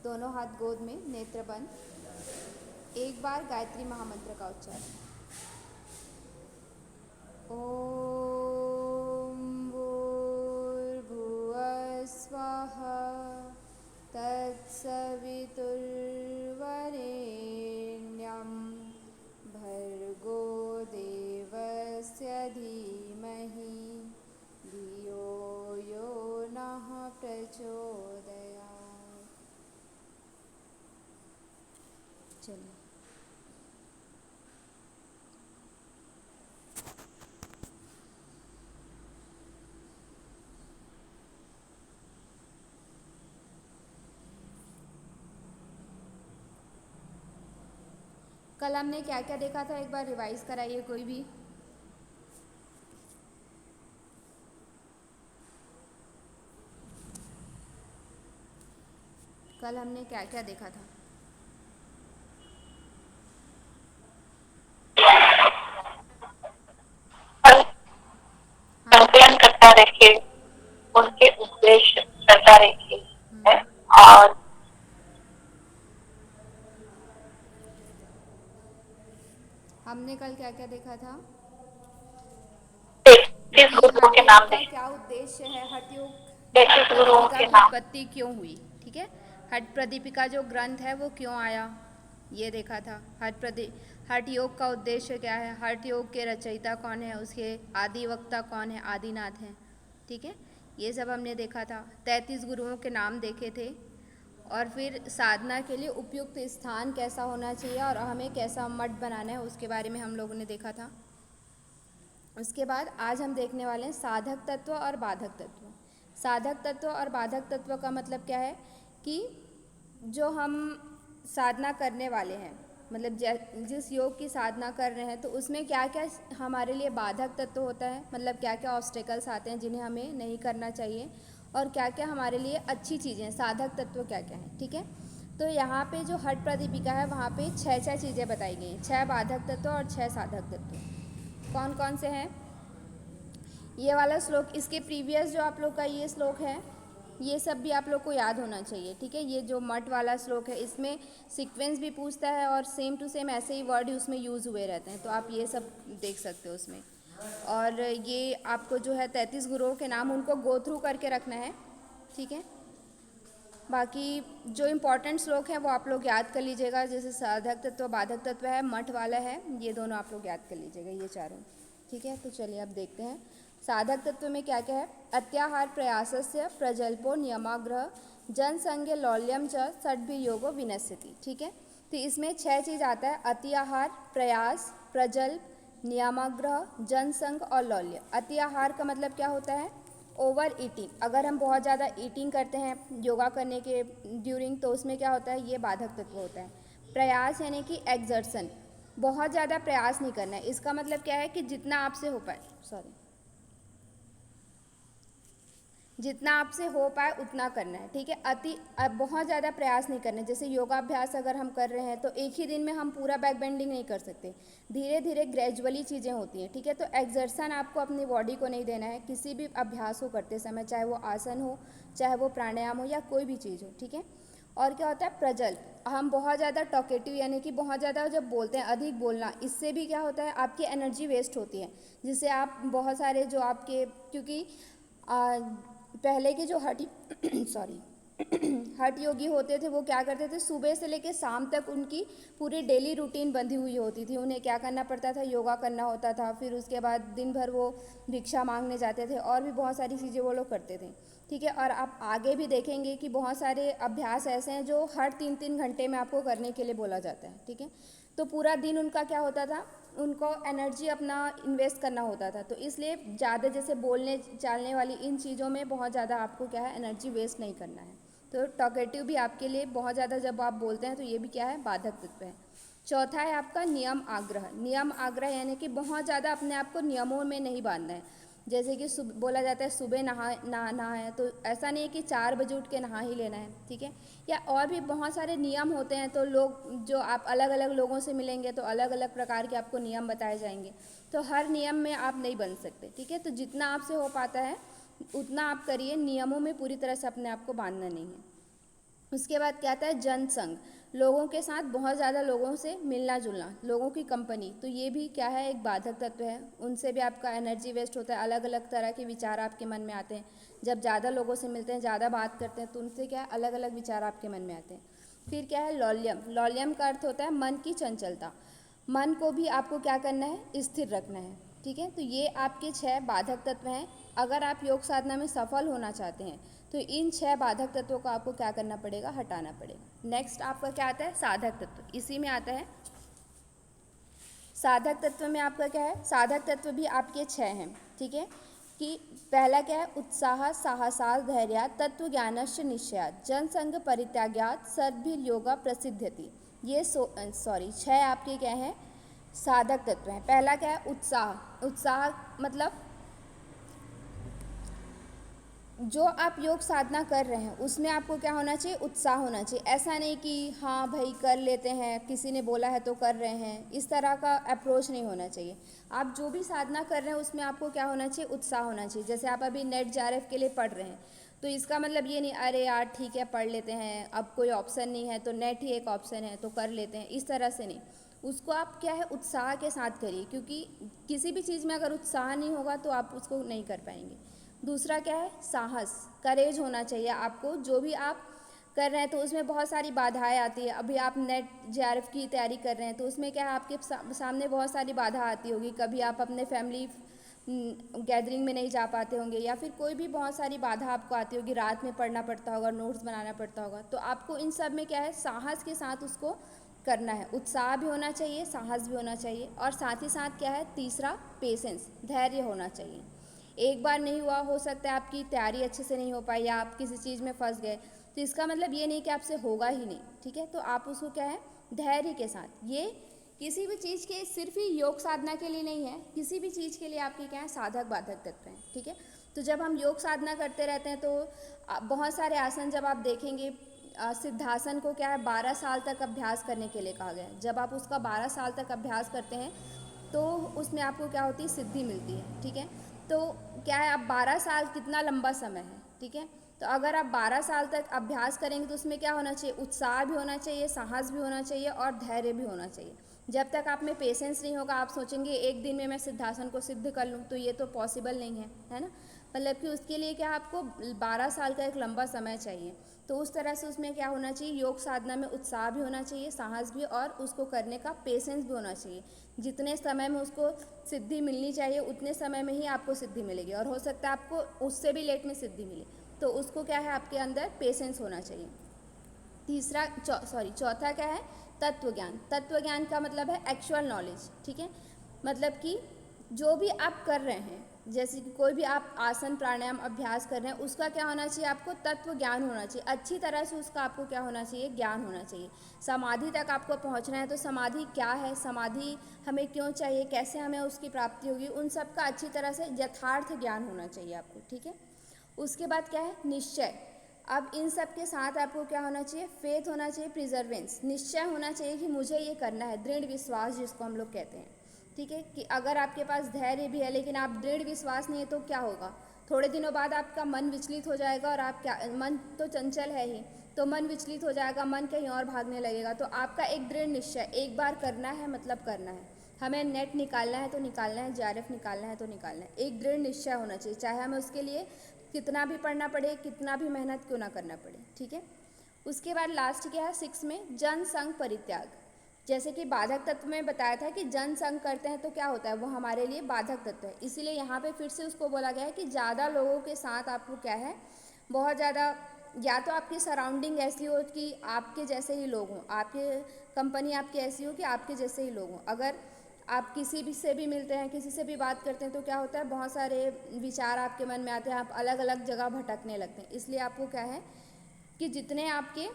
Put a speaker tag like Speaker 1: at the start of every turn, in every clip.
Speaker 1: दोनों हाथ गोद में, नेत्र बंद। एक बार गायत्री महामंत्र का उच्चारण। ओम भूर्भुवः स्वः तत्सवितुर्वरेण्यं भर्गो देवस्य धीमहि धियो यो नः प्रचोदयात्। चलिए, कल हमने क्या क्या देखा था, एक बार रिवाइज कराइए कोई भी। कल हमने क्या क्या देखा था? हाँ,
Speaker 2: संकलन करता रहे, उनके उद्देश्य करता रहे है। और
Speaker 1: हमने कल क्या क्या देखा था
Speaker 2: किस
Speaker 1: कि
Speaker 2: गुरुओं
Speaker 1: हठ
Speaker 2: के
Speaker 1: योग
Speaker 2: नाम
Speaker 1: का
Speaker 2: दें,
Speaker 1: क्या उद्देश्य है, हठ योग हठ
Speaker 2: कैसे गुरुओं
Speaker 1: प्रदीपिका
Speaker 2: के
Speaker 1: की
Speaker 2: नाम।
Speaker 1: उत्पत्ति क्यों हुई, ठीक है। हठ प्रदीपिका जो ग्रंथ है वो क्यों आया, ये देखा था। हठ योग का उद्देश्य क्या है, हठ योग के रचयिता कौन है, उसके आदि वक्ता कौन है, आदिनाथ हैं, ठीक है। ये सब हमने देखा था। 33 गुरुओं के नाम देखे थे। और फिर साधना के लिए उपयुक्त स्थान कैसा होना चाहिए और हमें कैसा मठ बनाना है उसके बारे में हम लोगों ने देखा था। उसके बाद आज हम देखने वाले हैं साधक तत्व और बाधक तत्व। साधक तत्व और बाधक तत्व का मतलब क्या है कि जो हम साधना करने वाले हैं, मतलब जिस योग की साधना कर रहे हैं, तो उसमें क्या क्या हमारे लिए बाधक तत्व होता है, मतलब क्या क्या ऑब्स्टेकल्स आते हैं जिन्हें हमें नहीं करना चाहिए, और क्या क्या हमारे लिए अच्छी चीज़ें हैं, साधक तत्व क्या क्या हैं, ठीक है। तो यहाँ पे जो हठ प्रदीपिका है वहाँ पे 6 चीज़ें बताई गई हैं, 6 बाधक तत्व और 6 साधक तत्व। कौन कौन से हैं? ये वाला श्लोक, इसके प्रीवियस जो आप लोग का ये श्लोक है, ये सब भी आप लोग को याद होना चाहिए, ठीक है। ये जो मठ वाला श्लोक है इसमें सीक्वेंस भी पूछता है और सेम टू सेम ऐसे ही वर्ड उसमें यूज़ हुए रहते हैं, तो आप ये सब देख सकते हो उसमें। और ये आपको जो है 33 गुरुओं के नाम उनको गो थ्रू करके रखना है, ठीक है। बाकी जो इम्पोर्टेंट श्लोक है वो आप लोग याद कर लीजिएगा, जैसे साधक तत्व, बाधक तत्व है, मठ वाला है, ये दोनों आप लोग याद कर लीजिएगा, ये चारों, ठीक है। तो चलिए अब देखते हैं साधक तत्व में क्या क्या है। अत्याहार प्रयासस्य प्रजल्पो नियमाग्रह जनसंज्ञ लौल्यम च षड्भि योगो विनश्यति, ठीक है। तो इसमें 6 चीज़ आता है, अत्याहार, प्रयास, प्रजल्प, नियमाग्रह, जनसंघ और लौल्य। अत्याहार का मतलब क्या होता है, ओवर ईटिंग। अगर हम बहुत ज़्यादा ईटिंग करते हैं योगा करने के ड्यूरिंग, तो उसमें क्या होता है, ये बाधक तत्व होता है। प्रयास यानी कि एक्सर्शन, बहुत ज़्यादा प्रयास नहीं करना है, इसका मतलब क्या है कि जितना आपसे हो पाए, सॉरी, जितना आपसे हो पाए उतना करना है, ठीक है। बहुत ज़्यादा प्रयास नहीं करना है। जैसे योगाभ्यास अगर हम कर रहे हैं तो एक ही दिन में हम पूरा बैक बेंडिंग नहीं कर सकते, धीरे धीरे ग्रेजुअली चीज़ें होती हैं, ठीक है। तो एक्सर्शन आपको अपनी बॉडी को नहीं देना है किसी भी अभ्यास को करते समय, चाहे वो आसन हो, चाहे वो प्राणायाम हो, या कोई भी चीज़ हो, ठीक है। और क्या होता है प्रजल्प, हम बहुत ज़्यादा टॉकेटिव यानी कि बहुत ज़्यादा जब बोलते हैं, अधिक बोलना, इससे भी क्या होता है आपकी एनर्जी वेस्ट होती है, जिससे आप बहुत सारे जो आपके, क्योंकि पहले के जो हठ सॉरी हठ योगी होते थे वो क्या करते थे, सुबह से लेकर शाम तक उनकी पूरी डेली रूटीन बंधी हुई होती थी। उन्हें क्या करना पड़ता था, योगा करना होता था, फिर उसके बाद दिन भर वो भिक्षा मांगने जाते थे, और भी बहुत सारी चीज़ें वो लोग करते थे, ठीक है। और आप आगे भी देखेंगे कि बहुत सारे अभ्यास ऐसे हैं जो हर 3-3 घंटे में आपको करने के लिए बोला जाता है, ठीक है। तो पूरा दिन उनका क्या होता था, उनको एनर्जी अपना इन्वेस्ट करना होता था, तो इसलिए ज़्यादा जैसे बोलने चालने वाली इन चीज़ों में बहुत ज़्यादा आपको क्या है, एनर्जी वेस्ट नहीं करना है। तो टॉकेटिव भी आपके लिए बहुत ज़्यादा जब आप बोलते हैं तो ये भी क्या है, बाधक तत्व है। चौथा है आपका नियम आग्रह। नियम आग्रह यानी कि बहुत ज़्यादा अपने आप को नियमों में नहीं बांधना है। जैसे कि बोला जाता है सुबह नहाना है, तो ऐसा नहीं है कि 4 बजे उठ के नहा ही लेना है, ठीक है। या और भी बहुत सारे नियम होते हैं, तो लोग जो आप अलग अलग लोगों से मिलेंगे तो अलग अलग प्रकार के आपको नियम बताए जाएंगे, तो हर नियम में आप नहीं बन सकते, ठीक है। तो जितना आपसे हो पाता है उतना आप करिए, नियमों में पूरी तरह से अपने आप को बांधना नहीं है। उसके बाद क्या आता है जनसंघ, लोगों के साथ बहुत ज़्यादा लोगों से मिलना जुलना, लोगों की कंपनी, तो ये भी क्या है, एक बाधक तत्व है। उनसे भी आपका एनर्जी वेस्ट होता है, अलग अलग तरह के विचार आपके मन में आते हैं। जब ज़्यादा लोगों से मिलते हैं, ज़्यादा बात करते हैं, तो उनसे क्या है, अलग अलग विचार आपके मन में आते हैं। फिर क्या है लौल्यम, लौल्यम का अर्थ होता है मन की चंचलता, मन को भी आपको क्या करना है, स्थिर रखना है। ठीक है, तो ये आपके 6 बाधक तत्व हैं। अगर आप योग साधना में सफल होना चाहते हैं तो इन 6 बाधक तत्वों को आपको क्या करना पड़ेगा, हटाना पड़ेगा। नेक्स्ट आपका क्या आता है, साधक तत्व, इसी में आता है साधक तत्व में आपका क्या है, साधक तत्व भी आपके 6 हैं। ठीक है, कि पहला क्या है, उत्साह साहसात धैर्य तत्व ज्ञानश्च निश्चयात् जनसंघ परित्याग्यात् सद्भिर्योगा प्रसिद्ध्यति। ये 6 आपके क्या हैं, साधक तत्व हैं। पहला क्या है, उत्साह, उत्साह मतलब जो आप योग साधना कर रहे हैं उसमें आपको क्या होना चाहिए, उत्साह होना चाहिए। ऐसा नहीं कि हाँ भाई कर लेते हैं, किसी ने बोला है तो कर रहे हैं, इस तरह का अप्रोच नहीं होना चाहिए। आप जो भी साधना कर रहे हैं उसमें आपको क्या होना चाहिए, उत्साह होना चाहिए। जैसे आप अभी नेट जेआरएफ के लिए पढ़ रहे हैं, तो इसका मतलब ये नहीं अरे यार ठीक है पढ़ लेते हैं, अब कोई ऑप्शन नहीं है तो नेट ही एक ऑप्शन है तो कर लेते हैं, इस तरह से नहीं। उसको आप क्या है, उत्साह के साथ करिए, क्योंकि किसी भी चीज़ में अगर उत्साह नहीं होगा तो आप उसको नहीं कर पाएंगे। दूसरा क्या है, साहस, करेज होना चाहिए आपको। जो भी आप कर रहे हैं तो उसमें बहुत सारी बाधाएं आती है। अभी आप नेट जेआरएफ की तैयारी कर रहे हैं तो उसमें क्या है, आपके सामने बहुत सारी बाधा आती होगी। कभी आप अपने फैमिली गैदरिंग में नहीं जा पाते होंगे, या फिर कोई भी बहुत सारी बाधा आपको आती होगी, रात में पढ़ना पड़ता होगा, नोट्स बनाना पड़ता होगा। तो आपको इन सब में क्या है, साहस के साथ उसको करना है। उत्साह भी होना चाहिए, साहस भी होना चाहिए, और साथ ही साथ क्या है, तीसरा पेशेंस, धैर्य होना चाहिए। एक बार नहीं हुआ, हो सकता है आपकी तैयारी अच्छे से नहीं हो पाई या आप किसी चीज़ में फंस गए, तो इसका मतलब ये नहीं कि आपसे होगा ही नहीं। ठीक है, तो आप उसको क्या है, धैर्य के साथ, ये किसी भी चीज़ के सिर्फ ही योग साधना के लिए नहीं है, किसी भी चीज़ के लिए आपके क्या है, साधक बाधक तत्व हैं। ठीक है, तो जब हम योग साधना करते रहते हैं तो बहुत सारे आसन जब आप देखेंगे, सिद्धासन को क्या है 12 साल तक अभ्यास करने के लिए कहा गया है। जब आप उसका 12 साल तक अभ्यास करते हैं तो उसमें आपको क्या होती है, सिद्धि मिलती है। ठीक है, तो क्या है, अब 12 साल कितना लंबा समय है। ठीक है, तो अगर आप 12 साल तक अभ्यास करेंगे तो उसमें क्या होना चाहिए, उत्साह भी होना चाहिए, साहस भी होना चाहिए और धैर्य भी होना चाहिए। जब तक आप में पेशेंस नहीं होगा, आप सोचेंगे एक दिन में मैं सिद्धासन को सिद्ध कर लूँ, तो ये तो पॉसिबल नहीं है ना। मतलब कि उसके लिए क्या, आपको 12 साल का एक लंबा समय चाहिए। तो उस तरह से उसमें क्या होना चाहिए, योग साधना में उत्साह भी होना चाहिए, साहस भी, और उसको करने का पेशेंस भी होना चाहिए। जितने समय में उसको सिद्धि मिलनी चाहिए उतने समय में ही आपको सिद्धि मिलेगी, और हो सकता है आपको उससे भी लेट में सिद्धि मिले। तो उसको क्या है, आपके अंदर पेशेंस होना चाहिए। चौथा क्या है, तत्व ज्ञान। तत्व ज्ञान का मतलब है एक्चुअल नॉलेज। ठीक है, मतलब कि जो भी आप कर रहे हैं, जैसे कि कोई भी आप आसन प्राणायाम अभ्यास कर रहे हैं, उसका क्या होना चाहिए, आपको तत्व ज्ञान होना चाहिए। अच्छी तरह से उसका आपको क्या होना चाहिए, ज्ञान होना चाहिए। समाधि तक आपको पहुंचना है तो समाधि क्या है, समाधि हमें क्यों चाहिए, कैसे हमें उसकी प्राप्ति होगी, उन सब का अच्छी तरह से यथार्थ ज्ञान होना चाहिए आपको। ठीक है, उसके बाद क्या है, निश्चय। अब इन सब के साथ आपको क्या होना चाहिए, फेथ होना चाहिए, प्रिजर्वेंस, निश्चय होना चाहिए कि मुझे ये करना है, दृढ़ विश्वास जिसको हम लोग कहते हैं। ठीक है, कि अगर आपके पास धैर्य भी है लेकिन आप दृढ़ विश्वास नहीं है तो क्या होगा, थोड़े दिनों बाद आपका मन विचलित हो जाएगा, और आप क्या, मन तो चंचल है ही, तो मन विचलित हो जाएगा, मन कहीं और भागने लगेगा। तो आपका एक दृढ़ निश्चय, एक बार करना है मतलब करना है, हमें नेट निकालना है तो निकालना है, जेआरएफ निकालना है तो निकालना है, एक दृढ़ निश्चय होना चाहिए, चाहे हमें उसके लिए कितना भी पढ़ना पड़े, कितना भी मेहनत क्यों ना करना पड़े। ठीक है, उसके बाद लास्ट क्या है, 6 में जन संग परित्याग। जैसे कि बाधक तत्व में बताया था कि जन संग करते हैं तो क्या होता है, वो हमारे लिए बाधक तत्व है, इसीलिए यहाँ पे फिर से उसको बोला गया है कि ज़्यादा लोगों के साथ आपको क्या है, बहुत ज़्यादा, या तो आपकी सराउंडिंग ऐसी हो कि आपके जैसे ही लोग हों, आपके कंपनी आपकी ऐसी हो कि आपके जैसे ही लोग हों। अगर आप किसी भी से भी मिलते हैं, किसी से भी बात करते हैं तो क्या होता है, बहुत सारे विचार आपके मन में आते हैं, आप अलग अलग जगह भटकने लगते हैं। इसलिए आपको क्या है कि जितने आपके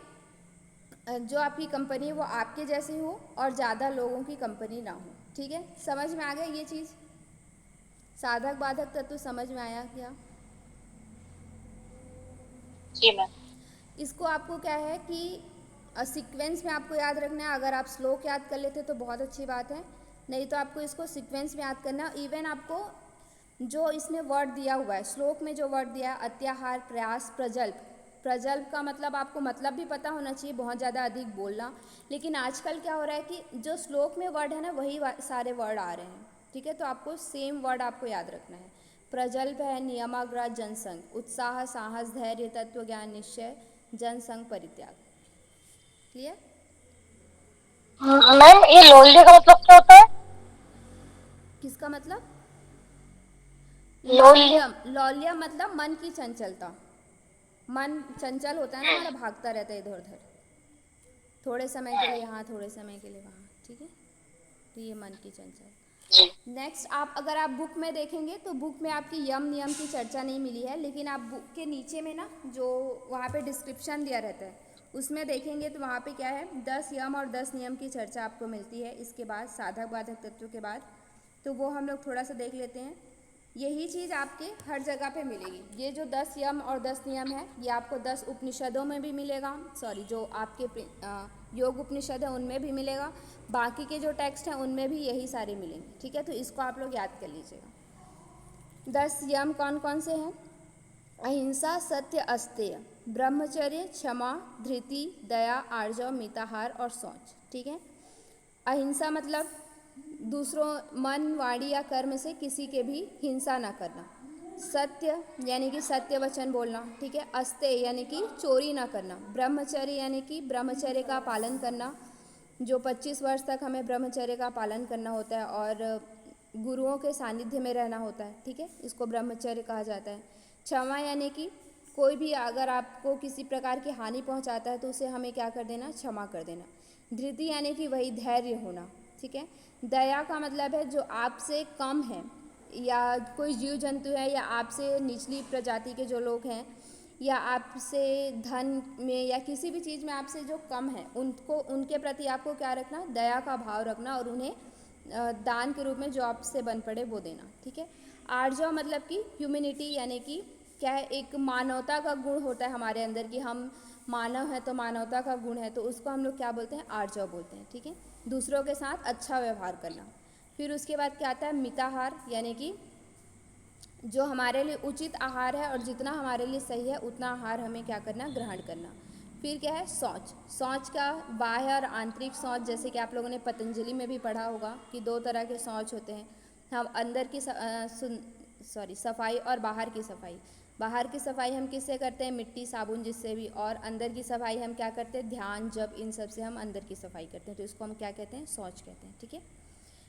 Speaker 1: जो आपकी कंपनी है वो आपके जैसी हो और ज़्यादा लोगों की कंपनी ना हो। ठीक है, समझ में आ गया ये चीज़, साधक बाधक तत्व समझ में आया क्या?
Speaker 2: जी मैम।
Speaker 1: इसको आपको क्या है कि सीक्वेंस में आपको याद रखना है। अगर आप श्लोक याद कर लेते तो बहुत अच्छी बात है, नहीं तो आपको इसको सीक्वेंस में याद करना। इवन आपको जो इसमें वर्ड दिया हुआ है, श्लोक में जो वर्ड दिया है, अत्याहार, प्रयास, प्रजल्प, प्रजल्भ का मतलब आपको मतलब भी पता होना चाहिए, बहुत ज़्यादा अधिक बोलना। लेकिन आजकल क्या हो रहा है कि जो श्लोक में वर्ड है ना वही सारे वर्ड आ रहे हैं, ठीक है। तो आपको सेम वर्ड आपको याद रखना है। प्रजल्भ है नियमाग्रह जनसंघ, उत्साह साहस धैर्य तत्व ज्ञान निश्चय जनसंघ परित्याग। क्लियर?
Speaker 2: मैम ये लोल्य का मतलब क्या होता है?
Speaker 1: किसका मतलब?
Speaker 2: लोल्य।
Speaker 1: लौल्यम। लौल्यम मतलब मन की चंचलता। मन चंचल होता है ना हमारा, भागता रहता है इधर उधर, थोड़े समय के लिए यहाँ थोड़े समय के लिए वहाँ, ठीक है। तो ये मन की
Speaker 2: जी।
Speaker 1: चंचल। नेक्स्ट आप अगर आप बुक में देखेंगे तो बुक में आपकी यम नियम की चर्चा नहीं मिली है, लेकिन आप बुक के नीचे में ना जो वहाँ पे डिस्क्रिप्शन दिया रहता है उसमें देखेंगे तो वहाँ पे क्या है 10 यम और 10 नियम की चर्चा आपको मिलती है। इसके बाद साधक बाधक तत्व के बाद, तो वो हम लोग थोड़ा सा देख लेते हैं। यही चीज़ आपके हर जगह पे मिलेगी। ये जो 10 यम और 10 नियम है ये आपको 10 उपनिषदों में भी मिलेगा, सॉरी जो आपके योग उपनिषद है उनमें भी मिलेगा, बाकी के जो टेक्स्ट हैं उनमें भी यही सारे मिलेंगे, ठीक है। तो इसको आप लोग याद कर लीजिएगा। 10 यम कौन कौन से हैं? अहिंसा सत्य अस्तेय, ब्रह्मचर्य क्षमा धृति दया आर्जव मिताहार और शौच, ठीक है। अहिंसा मतलब दूसरों मन वाणी या कर्म से किसी के भी हिंसा ना करना। सत्य यानी कि सत्य वचन बोलना, ठीक है। अस्तेय यानी कि चोरी ना करना। ब्रह्मचर्य यानी कि ब्रह्मचर्य का पालन करना, जो 25 वर्ष तक हमें ब्रह्मचर्य का पालन करना होता है और गुरुओं के सानिध्य में रहना होता है, ठीक है। इसको ब्रह्मचर्य कहा जाता है। क्षमा यानी कि कोई भी अगर आपको किसी प्रकार की हानि पहुंचाता है तो उसे हमें क्या कर देना? क्षमा कर देना। धृति यानी कि वही धैर्य होना, ठीक है। दया का मतलब है जो आपसे कम है या कोई जीव जंतु है या आपसे निचली प्रजाति के जो लोग हैं या आपसे धन में या किसी भी चीज़ में आपसे जो कम है उनको उनके प्रति आपको क्या रखना? दया का भाव रखना और उन्हें दान के रूप में जो आपसे बन पड़े वो देना, ठीक है। आर्जव मतलब कि ह्यूमैनिटी यानी कि क्या है, एक मानवता का गुण होता है हमारे अंदर कि हम मानव हैं तो मानवता का गुण है, तो उसको हम लोग क्या बोलते हैं? आर्जव बोलते हैं, ठीक है। दूसरों के साथ अच्छा व्यवहार करना। फिर उसके बाद क्या आता है? मिताहार यानी कि जो हमारे लिए उचित आहार है और जितना हमारे लिए सही है उतना आहार हमें क्या करना? ग्रहण करना। फिर क्या है? शौच। शौच का बाह्य और आंतरिक शौच, जैसे कि आप लोगों ने पतंजलि में भी पढ़ा होगा कि 2 तरह के शौच होते हैं। हम अंदर की सफाई और बाहर की सफाई। बाहर की सफाई हम किससे करते हैं? मिट्टी साबुन जिससे भी, और अंदर की सफाई हम क्या करते हैं? ध्यान जप इन सब से हम अंदर की सफाई करते हैं, तो इसको हम क्या कहते हैं? शौच कहते हैं, ठीक है।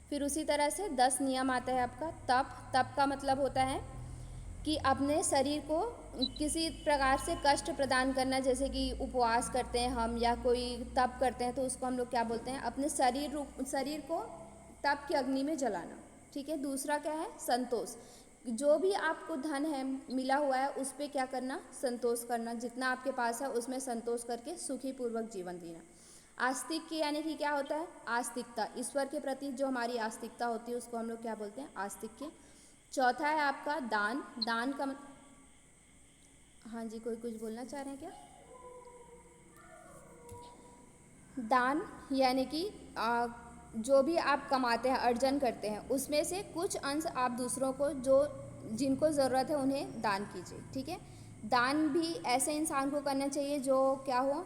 Speaker 1: फिर उसी तरह से 10 नियम आता है आपका तप। तप का मतलब होता है कि अपने शरीर को किसी प्रकार से कष्ट प्रदान करना, जैसे कि उपवास करते हैं हम या कोई तप करते हैं तो उसको हम लोग क्या बोलते हैं? अपने शरीर को तप की अग्नि में जलाना, ठीक है। दूसरा क्या है? संतोष। जो भी आपको धन है मिला हुआ है उस पर क्या करना? संतोष करना। जितना आपके पास है उसमें संतोष करके सुखी पूर्वक जीवन जीना। आस्तिक यानी कि क्या होता है? आस्तिकता। ईश्वर के प्रति जो हमारी आस्तिकता होती है उसको हम लोग क्या बोलते हैं? आस्तिक्य। चौथा है आपका दान। दान का हाँ जी, कोई कुछ बोलना चाह रहे हैं क्या? दान यानी कि जो भी आप कमाते हैं अर्जन करते हैं उसमें से कुछ अंश आप दूसरों को जो जिनको ज़रूरत है उन्हें दान कीजिए, ठीक है। दान भी ऐसे इंसान को करना चाहिए जो क्या हो,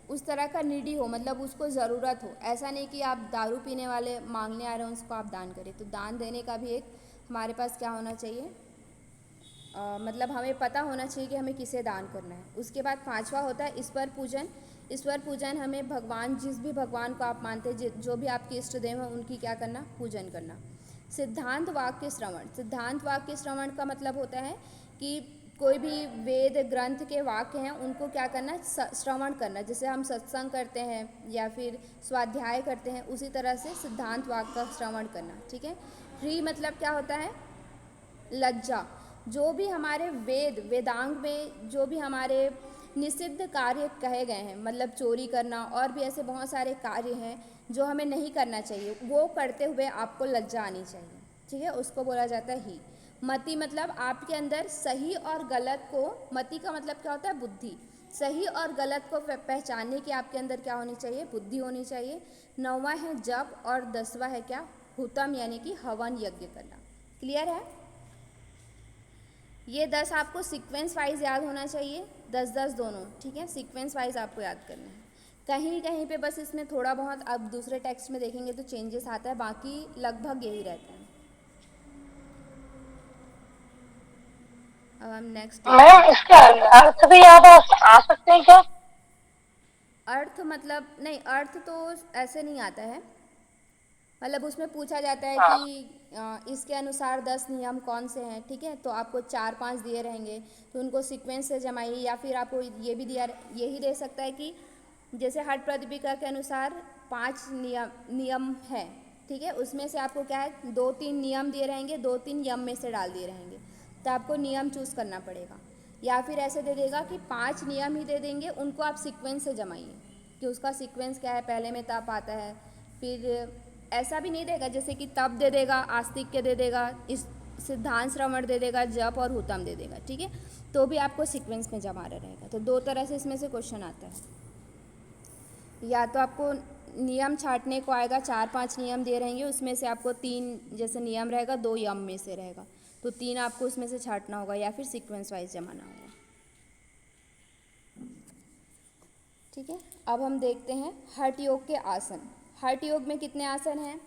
Speaker 1: उस तरह का नीडी हो, मतलब उसको ज़रूरत हो। ऐसा नहीं कि आप दारू पीने वाले मांगने आ रहे हैं उसको आप दान करें। तो दान देने का भी एक हमारे पास क्या होना चाहिए? मतलब हमें पता होना चाहिए कि हमें किसे दान करना है। उसके बाद 5वां होता है ईश्वर पूजन। ईश्वर पूजन हमें भगवान, जिस भी भगवान को आप मानते हैं, जो भी आपके इष्ट देव हैं उनकी क्या करना? पूजन करना। सिद्धांत वाक्य श्रवण। सिद्धांत वाक्य श्रवण का मतलब होता है कि कोई भी वेद ग्रंथ के वाक्य हैं उनको क्या करना? श्रवण करना। जैसे हम सत्संग करते हैं या फिर स्वाध्याय करते हैं, उसी तरह से सिद्धांत वाक्य का श्रवण करना, ठीक है। ह्री मतलब क्या होता है? लज्जा। जो भी हमारे वेदांग में जो भी हमारे निषिद्ध कार्य कहे गए हैं, मतलब चोरी करना और भी ऐसे बहुत सारे कार्य हैं जो हमें नहीं करना चाहिए, वो करते हुए आपको लज्जा आनी चाहिए, ठीक है। उसको बोला जाता है ही। मति मतलब आपके अंदर सही और गलत को, मति का मतलब क्या होता है? बुद्धि। सही और गलत को पहचानने की आपके अंदर क्या होनी चाहिए? बुद्धि होनी चाहिए। 9वां है जप और 10वां है क्या? हुतम यानी कि हवन यज्ञ करना। क्लियर है? ये 10 आपको सीक्वेंस वाइज याद होना चाहिए, 10-10 दोनों, ठीक है, सीक्वेंस वाइज आपको याद करना है। कहीं कहीं पे बस इसमें थोड़ा बहुत अब दूसरे टेक्स्ट में देखेंगे तो चेंजेस आता है, बाकी लगभग यही रहता है। अब हम नेक्स्ट देखते
Speaker 2: मैम
Speaker 1: हैं।
Speaker 2: इसके अर्थ भी याद आ सकते हैं क्या?
Speaker 1: अर्थ मतलब नहीं, अर्थ तो ऐसे नहीं आता है, मतलब उसमें पूछा जाता है
Speaker 2: हाँ।
Speaker 1: कि इसके अनुसार 10 नियम कौन से हैं, ठीक है, तो आपको 4-5 दिए रहेंगे तो उनको सीक्वेंस से जमाइए, या फिर आपको ये भी दिया, यही दे सकता है कि जैसे हठ प्रदीपिका के अनुसार 5 नियम है, ठीक है, उसमें से आपको क्या है 2-3 नियम दिए रहेंगे, 2-3 यम में से डाल दिए रहेंगे, तो आपको नियम चूज़ करना पड़ेगा। या फिर ऐसे दे देगा कि 5 नियम ही दे देंगे, उनको आप सीक्वेंस से जमाइए कि उसका सीक्वेंस क्या है, पहले में तप आता है, फिर ऐसा भी नहीं देगा जैसे कि तप दे देगा, आस्तिक के दे देगा, इस सिद्धांत श्रवण दे देगा, जप और हुतम दे देगा, ठीक है, तो भी आपको सीक्वेंस में जमा रहेगा। तो 2 तरह से इसमें से क्वेश्चन आता है, या तो आपको नियम छांटने को आएगा, 4-5 नियम दिए रहेंगे, उसमें से आपको 3 जैसे नियम रहेगा, 2 यम में से रहेगा, तो 3 आपको उसमें से छांटना होगा, या फिर सीक्वेंस वाइज जमाना होगा, ठीक है। अब हम देखते हैं हठ योग के आसन। हठ योग में कितने आसन हैं?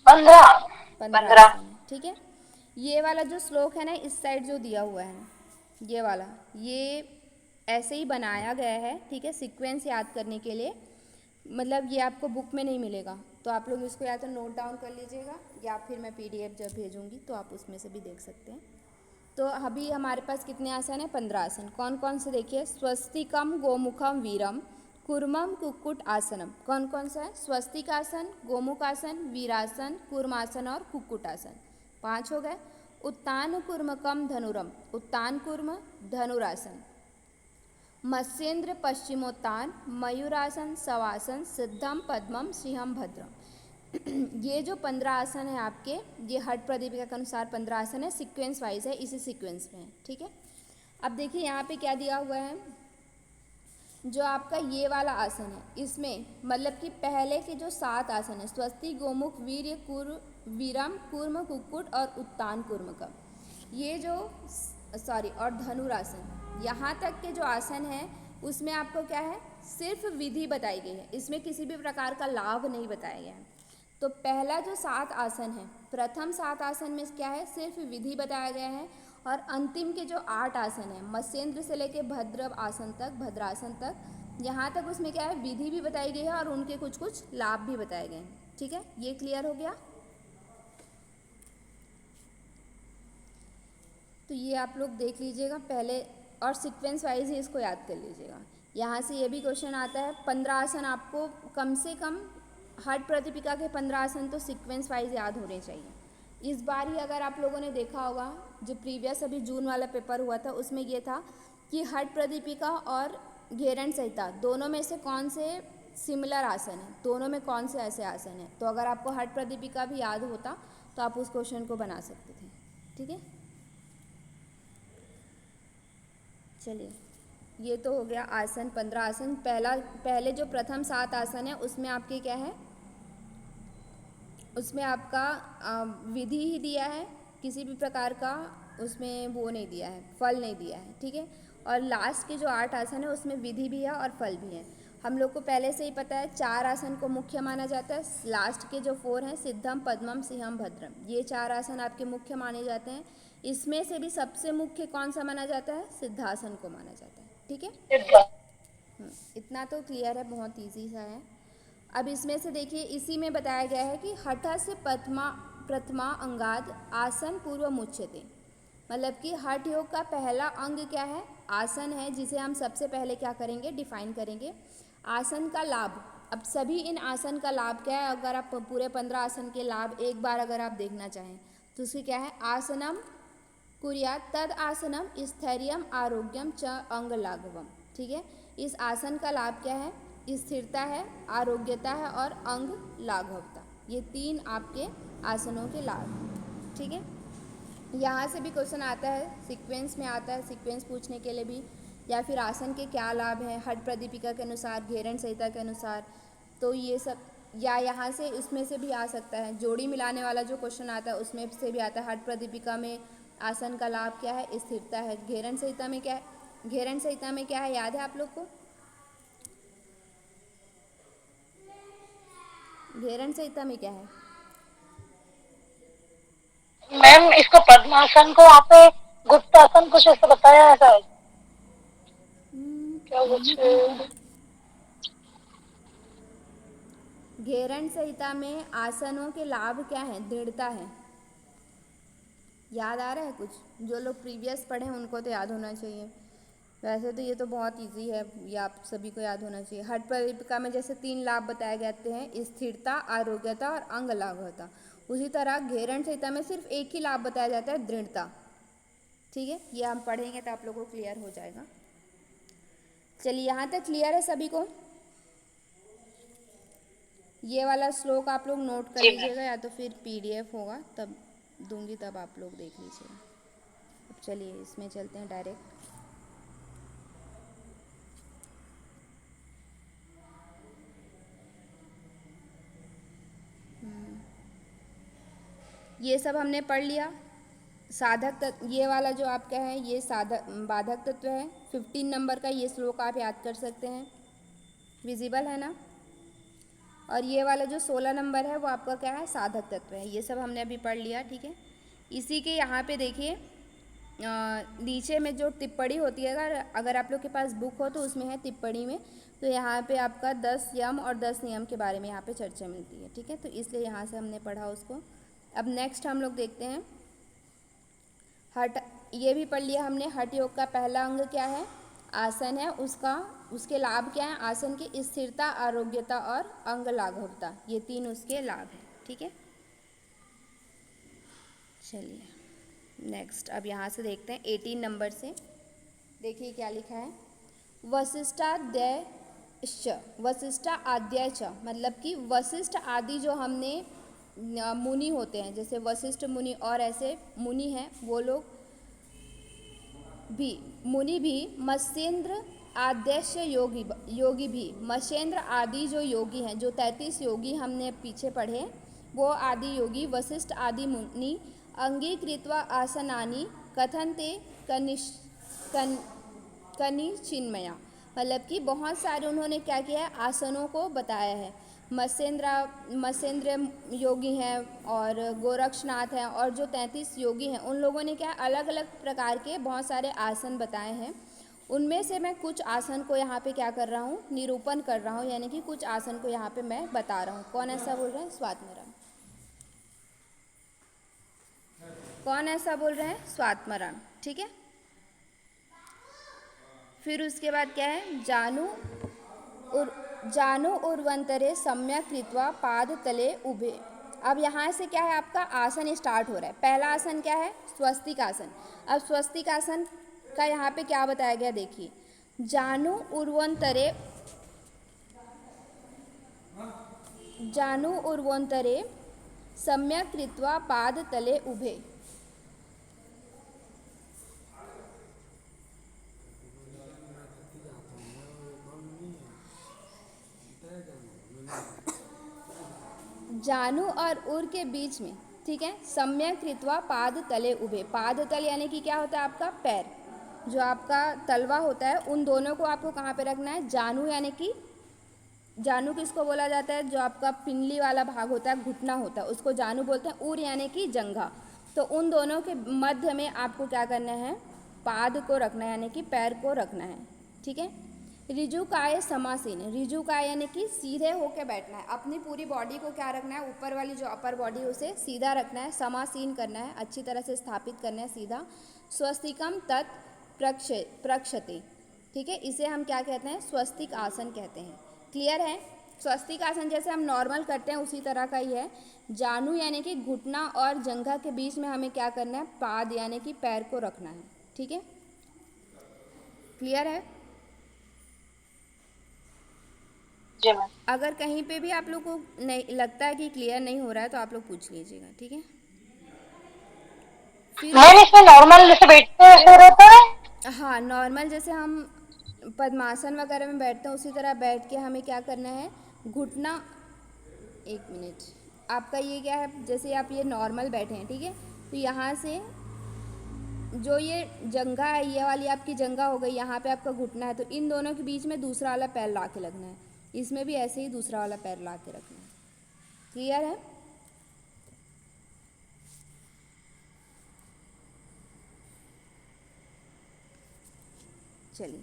Speaker 2: 15।
Speaker 1: 15
Speaker 2: 15।
Speaker 1: आसन है, ठीक है। ये वाला जो श्लोक है ना, इस साइड जो दिया हुआ है, ये वाला, ये ऐसे ही बनाया गया है, ठीक है, सीक्वेंस याद करने के लिए, मतलब ये आपको बुक में नहीं मिलेगा, तो आप लोग इसको या तो नोट डाउन कर लीजिएगा, या फिर मैं PDF जब भेजूंगी तो आप उसमें से भी देख सकते हैं। तो अभी हमारे पास कितने आसन हैं? 15 आसन। कौन कौन से देखिए, स्वस्तिकम, गोमुखम, वीरम, कुर्मम, कुक्कुट आसनम। कौन कौन सा है? स्वस्तिक आसन, गोमुख आसन, वीरासन, कुर्मासन और कुक्कुट आसन, 5 हो गए। उत्तान कुर्मकम धनुरम, उत्तान कुर्म धनुरासन। मत्स्येंद्र पश्चिमोत्तान, मयूरासन, शवासन, सिद्धम, पद्मम, सिंहम, भद्रम। ये जो 15 आसन है आपके, ये हठ प्रदीपिका के अनुसार 15 आसन है, सीक्वेंस वाइज है, इसी सीक्वेंस में है, ठीक है। अब देखिए यहाँ पे क्या दिया हुआ है, जो आपका ये वाला आसन है, इसमें मतलब कि पहले के जो 7 आसन है, स्वस्ति, गोमुख, वीर्य, वीरम, कूर्म, कुक्कुट और उत्तान कुर्मकम, ये जो और धनुरासन, यहाँ तक के जो आसन है उसमें आपको क्या है, सिर्फ विधि बताई गई है, इसमें किसी भी प्रकार का लाभ नहीं बताया गया है। तो पहला जो 7 आसन है, प्रथम 7 आसन में क्या है, सिर्फ विधि बताया गया है, और अंतिम के जो 8 आसन है, मत्स्येंद्र से लेके भद्र आसन तक, भद्रासन तक, यहाँ तक उसमें क्या है, विधि भी बताई गई है और उनके कुछ कुछ लाभ भी बताए गए हैं, ठीक है, ये क्लियर हो गया। तो ये आप लोग देख लीजिएगा पहले, और सीक्वेंस वाइज ही इसको याद कर लीजिएगा। यहाँ से ये भी क्वेश्चन आता है, 15 आसन आपको कम से कम, हठ प्रदीपिका के 15 आसन तो सीक्वेंस वाइज याद होने चाहिए। इस बार ही अगर आप लोगों ने देखा होगा, जो प्रीवियस अभी जून वाला पेपर हुआ था, उसमें ये था कि हठ प्रदीपिका और घेरण संहिता दोनों में से कौन से सिमिलर आसन है, दोनों में कौन से ऐसे आसन है। तो अगर आपको हठ प्रदीपिका भी याद होता तो आप उस क्वेश्चन को बना सकते थे, ठीक है। चलिए, ये तो हो गया आसन, 15 आसन। पहले जो प्रथम 7 आसन है उसमें आपके क्या है, उसमें आपका विधि ही दिया है, किसी भी प्रकार का उसमें वो नहीं दिया है, फल नहीं दिया है, ठीक है। और लास्ट के जो 8 आसन है उसमें विधि भी है और फल भी है। हम लोग को पहले से ही पता है 4 आसन को मुख्य माना जाता है, लास्ट के जो 4 हैं, सिद्धम, पद्मम, सिंहम, भद्रम, ये 4 आसन आपके मुख्य माने जाते हैं। इसमें से भी सबसे मुख्य कौन सा माना जाता है? सिद्धासन को माना जाता है, ठीक है। इतना तो क्लियर है, बहुत इजी सा है। अब इसमें से देखिए, इसी में बताया गया है कि हठ से प्रथमा अंगाद आसन पूर्व मुच्यते, मतलब कि हठ योग का पहला अंग क्या है? आसन है, जिसे हम सबसे पहले क्या करेंगे, डिफाइन करेंगे। आसन का लाभ, अब सभी इन आसन का लाभ क्या है, अगर आप पूरे 15 आसन के लाभ एक बार अगर आप देखना चाहें तो उसकी क्या है, आसनम कुर्यात तद आसनम स्थैर्यम आरोग्यम च अंग लाघवम, ठीक है। इस आसन का लाभ क्या है? स्थिरता है, आरोग्यता है और अंग लाघवता, ये 3 आपके आसनों के लाभ हैं, ठीक है। यहाँ से भी क्वेश्चन आता है, सीक्वेंस में आता है, सीक्वेंस पूछने के लिए भी, या फिर आसन के क्या लाभ हैं हठ प्रदीपिका के अनुसार, घेरण संहिता के अनुसार, तो ये सब या यहाँ से इसमें से भी आ सकता है, जोड़ी मिलाने वाला जो क्वेश्चन आता है उसमें से भी आता है। हठ प्रदीपिका में आसन का लाभ क्या है? स्थिरता है। घेरन संहिता में क्या है? घेरन संहिता में क्या है, याद है आप लोग को? घेरन संहिता में क्या है?
Speaker 2: मैम इसको पद्मासन को वहाँ पे गुप्तासन कुछ ऐसा बताया है शायद, क्या कुछ
Speaker 1: घेरन संहिता में आसनों के लाभ क्या है? दृढ़ता है। याद आ रहा है कुछ? जो लोग प्रीवियस पढ़े हैं उनको तो याद होना चाहिए। वैसे तो ये तो बहुत इजी है, ये आप सभी को याद होना चाहिए। हठ प्रदीपिका में जैसे 3 लाभ बताए जाते हैं, स्थिरता, आरोग्यता और अंग लाघवता। उसी तरह घेरन संहिता में सिर्फ एक ही लाभ बताया जाता है, दृढ़ता। ठीक है, ये हम पढ़ेंगे तो आप लोगों को क्लियर हो जाएगा। चलिए, यहाँ तक क्लियर है सभी को? ये वाला श्लोक आप लोग नोट कर
Speaker 2: जी मैम।
Speaker 1: लीजिएगा, या तो फिर पीडीएफ होगा तब दूंगी, तब आप लोग देख लीजिएगा। अब चलिए इसमें चलते हैं डायरेक्ट। ये सब हमने पढ़ लिया। साधक तत्व, ये वाला जो आपका है ये साधक बाधक तत्व है। 15 नंबर का ये श्लोक आप याद कर सकते हैं, विजिबल है ना? और ये वाला जो 16 नंबर है वो आपका क्या है? साधक तत्व है। ये सब हमने अभी पढ़ लिया, ठीक है। इसी के यहाँ पे देखिए नीचे में जो टिप्पणी होती है, अगर आप लोग के पास बुक हो तो उसमें है टिप्पणी में, तो यहाँ पे आपका 10 यम और 10 नियम के बारे में यहाँ पे चर्चा मिलती है, ठीक है। तो इसलिए यहाँ से हमने पढ़ा उसको। अब नेक्स्ट हम लोग देखते हैं हठ, ये भी पढ़ लिया हमने। हठ योग का पहला अंग क्या है? आसन है। उसके लाभ क्या है? आसन की स्थिरता, आरोग्यता और अंग लाघवता, ये 3 उसके लाभ हैं, ठीक है। चलिए नेक्स्ट अब यहाँ से देखते हैं 18 नंबर से। देखिए क्या लिखा है, वशिष्ठाद्य वशिष्ठ आद्य च, मतलब कि वशिष्ठ आदि जो हमने मुनि होते हैं, जैसे वशिष्ठ मुनि और ऐसे मुनि हैं, वो लोग भी, मुनि भी, मत्स्येंद्र आद्यश्य योगी भी, मत्स्येंद्र आदि जो योगी हैं, जो 33 योगी हमने पीछे पढ़े, वो आदि योगी वशिष्ठ आदि मुनि अंगीकृत्वा आसनानि कथन्ते कनिचिन्मया, मतलब कि बहुत सारे उन्होंने क्या किया है? आसनों को बताया है। मत्स्येंद्र योगी हैं और गोरक्षनाथ हैं और जो 33 योगी हैं, उन लोगों ने क्या अलग अलग प्रकार के बहुत सारे आसन बताए हैं। उनमें से मैं कुछ आसन को यहाँ पे क्या कर रहा हूँ? निरूपण कर रहा हूँ, यानी कि कुछ आसन को यहाँ पे मैं बता रहा हूँ। कौन ऐसा बोल रहा है? स्वात्मराम। कौन ऐसा बोल रहे हैं? स्वात्मराम, ठीक है। फिर उसके बाद क्या है? जानु उर्वंतरे सम्यक कृत्वा पाद तले उभे। अब यहाँ से क्या है? आपका आसन स्टार्ट हो रहा है। पहला आसन क्या है? स्वस्तिक आसन। अब स्वस्तिक आसन का यहाँ पे क्या बताया गया, देखिए, जानु उर्वंतरे सम्यक कृत्वा पाद तले उभे। जानु और उर के बीच में, ठीक है, सम्यक कृत्वा पाद तले उभे। पाद तल यानी कि क्या होता है? आपका पैर, जो आपका तलवा होता है, उन दोनों को आपको कहाँ पे रखना है? जानु, यानी कि जानु किसको बोला जाता है? जो आपका पिंडली वाला भाग होता है, घुटना होता है, उसको जानु बोलते हैं। उर यानी कि जंघा। तो उन दोनों के मध्य में आपको क्या करना है? पाद को रखना है, यानी कि पैर को रखना है, ठीक है। रिजुकाय समासीन, रिजुकाय यानी कि सीधे होके बैठना है। अपनी पूरी बॉडी को क्या रखना है? ऊपर वाली जो अपर बॉडी है उसे सीधा रखना है, समासीन करना है, अच्छी तरह से स्थापित करना है सीधा। स्वस्तिकम तत् प्रक्षते, ठीक है, इसे हम क्या कहते हैं? स्वस्तिक आसन कहते हैं। क्लियर है? स्वस्तिक आसन जैसे हम नॉर्मल करते हैं उसी तरह का ही है। जानु यानी कि घुटना और जंघा के बीच में हमें क्या करना है? पाद यानी कि पैर को रखना है, ठीक है। क्लियर है? अगर कहीं पे भी आप लोग को नहीं लगता है कि क्लियर नहीं हो रहा है तो आप लोग पूछ लीजिएगा, ठीक है। फिर
Speaker 2: इसमें नॉर्मल जैसे बैठते हैं हो रहता है?
Speaker 1: हाँ, नॉर्मल जैसे हम पद्मासन वगैरह में बैठते हैं उसी तरह बैठ के हमें क्या करना है? घुटना एक मिनट। आपका ये क्या है, जैसे आप ये नॉर्मल बैठे हैं, ठीक है, तो यहाँ से जो ये जंघा है, ये वाली आपकी जंघा हो गई, यहाँ पे आपका घुटना है, तो इन दोनों के बीच में दूसरा वाला पैर ला के लगना है। इसमें भी ऐसे ही दूसरा वाला पैर ला के रखना है। क्लियर है? चलिए,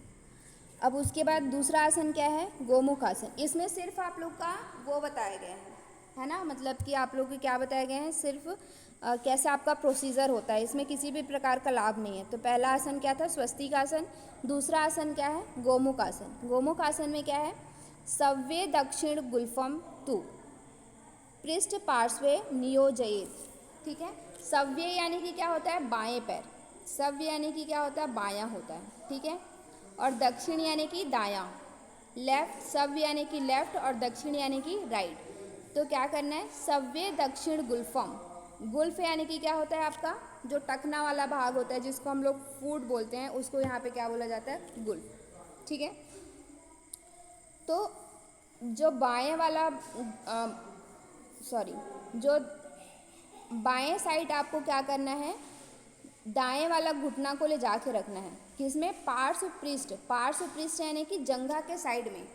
Speaker 1: अब उसके बाद दूसरा आसन क्या है, गोमुख आसन। इसमें सिर्फ आप लोग का वो बताए गए हैं, है ना, मतलब कि आप लोग के क्या बताए गए हैं, सिर्फ कैसे आपका प्रोसीजर होता है, इसमें किसी भी प्रकार का लाभ नहीं है। तो पहला आसन क्या था, स्वस्तिक आसन। दूसरा आसन क्या है, गोमुख आसन। गोमुख आसन में क्या है, सव्ये दक्षिण गुल्फम तु पृष्ठ पार्श्वे नियोजयेत। ठीक है, सव्य यानी कि क्या होता है, बाएं पैर। सव्य यानी कि क्या होता है, बायां होता है, ठीक है। और दक्षिण यानी कि दायां, लेफ्ट। सव्य यानी कि लेफ्ट और दक्षिण यानी कि राइट। तो क्या करना है, सव्य दक्षिण गुल्फम। गुल्फ यानी कि क्या होता है, आपका जो टखना वाला भाग होता है, जिसको हम लोग फूट बोलते हैं, उसको यहाँ पे क्या बोला जाता है, गुल्फ। ठीक है, तो जो बाएं वाला सॉरी, जो बाएं साइड आपको क्या करना है, दाएं वाला घुटना को ले जाके रखना है। किसमें, पार्श्व पृष्ठ। पार्श्व पृष्ठ यानी कि जंघा के साइड में।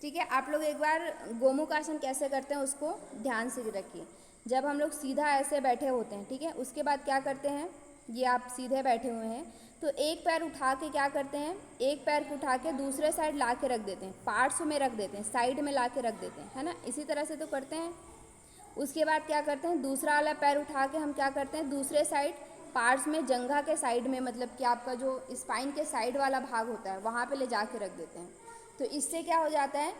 Speaker 1: ठीक है, आप लोग एक बार गोमुख आसन कैसे करते हैं उसको ध्यान से रखिए। जब हम लोग सीधा ऐसे बैठे होते हैं, ठीक है, उसके बाद क्या करते हैं, ये आप सीधे बैठे हुए हैं, तो एक पैर उठा के क्या करते हैं, एक पैर को उठा के दूसरे साइड ला के रख देते हैं, पार्श्व में रख देते हैं, साइड में ला के रख देते हैं, है ना, इसी तरह से तो करते हैं। उसके बाद क्या करते हैं, दूसरा वाला पैर उठा के हम क्या करते हैं, दूसरे साइड पार्ट्स में, जंघा के साइड में, मतलब कि आपका जो स्पाइन के साइड वाला भाग होता है वहाँ पे ले जाके रख देते हैं। तो इससे क्या हो जाता है,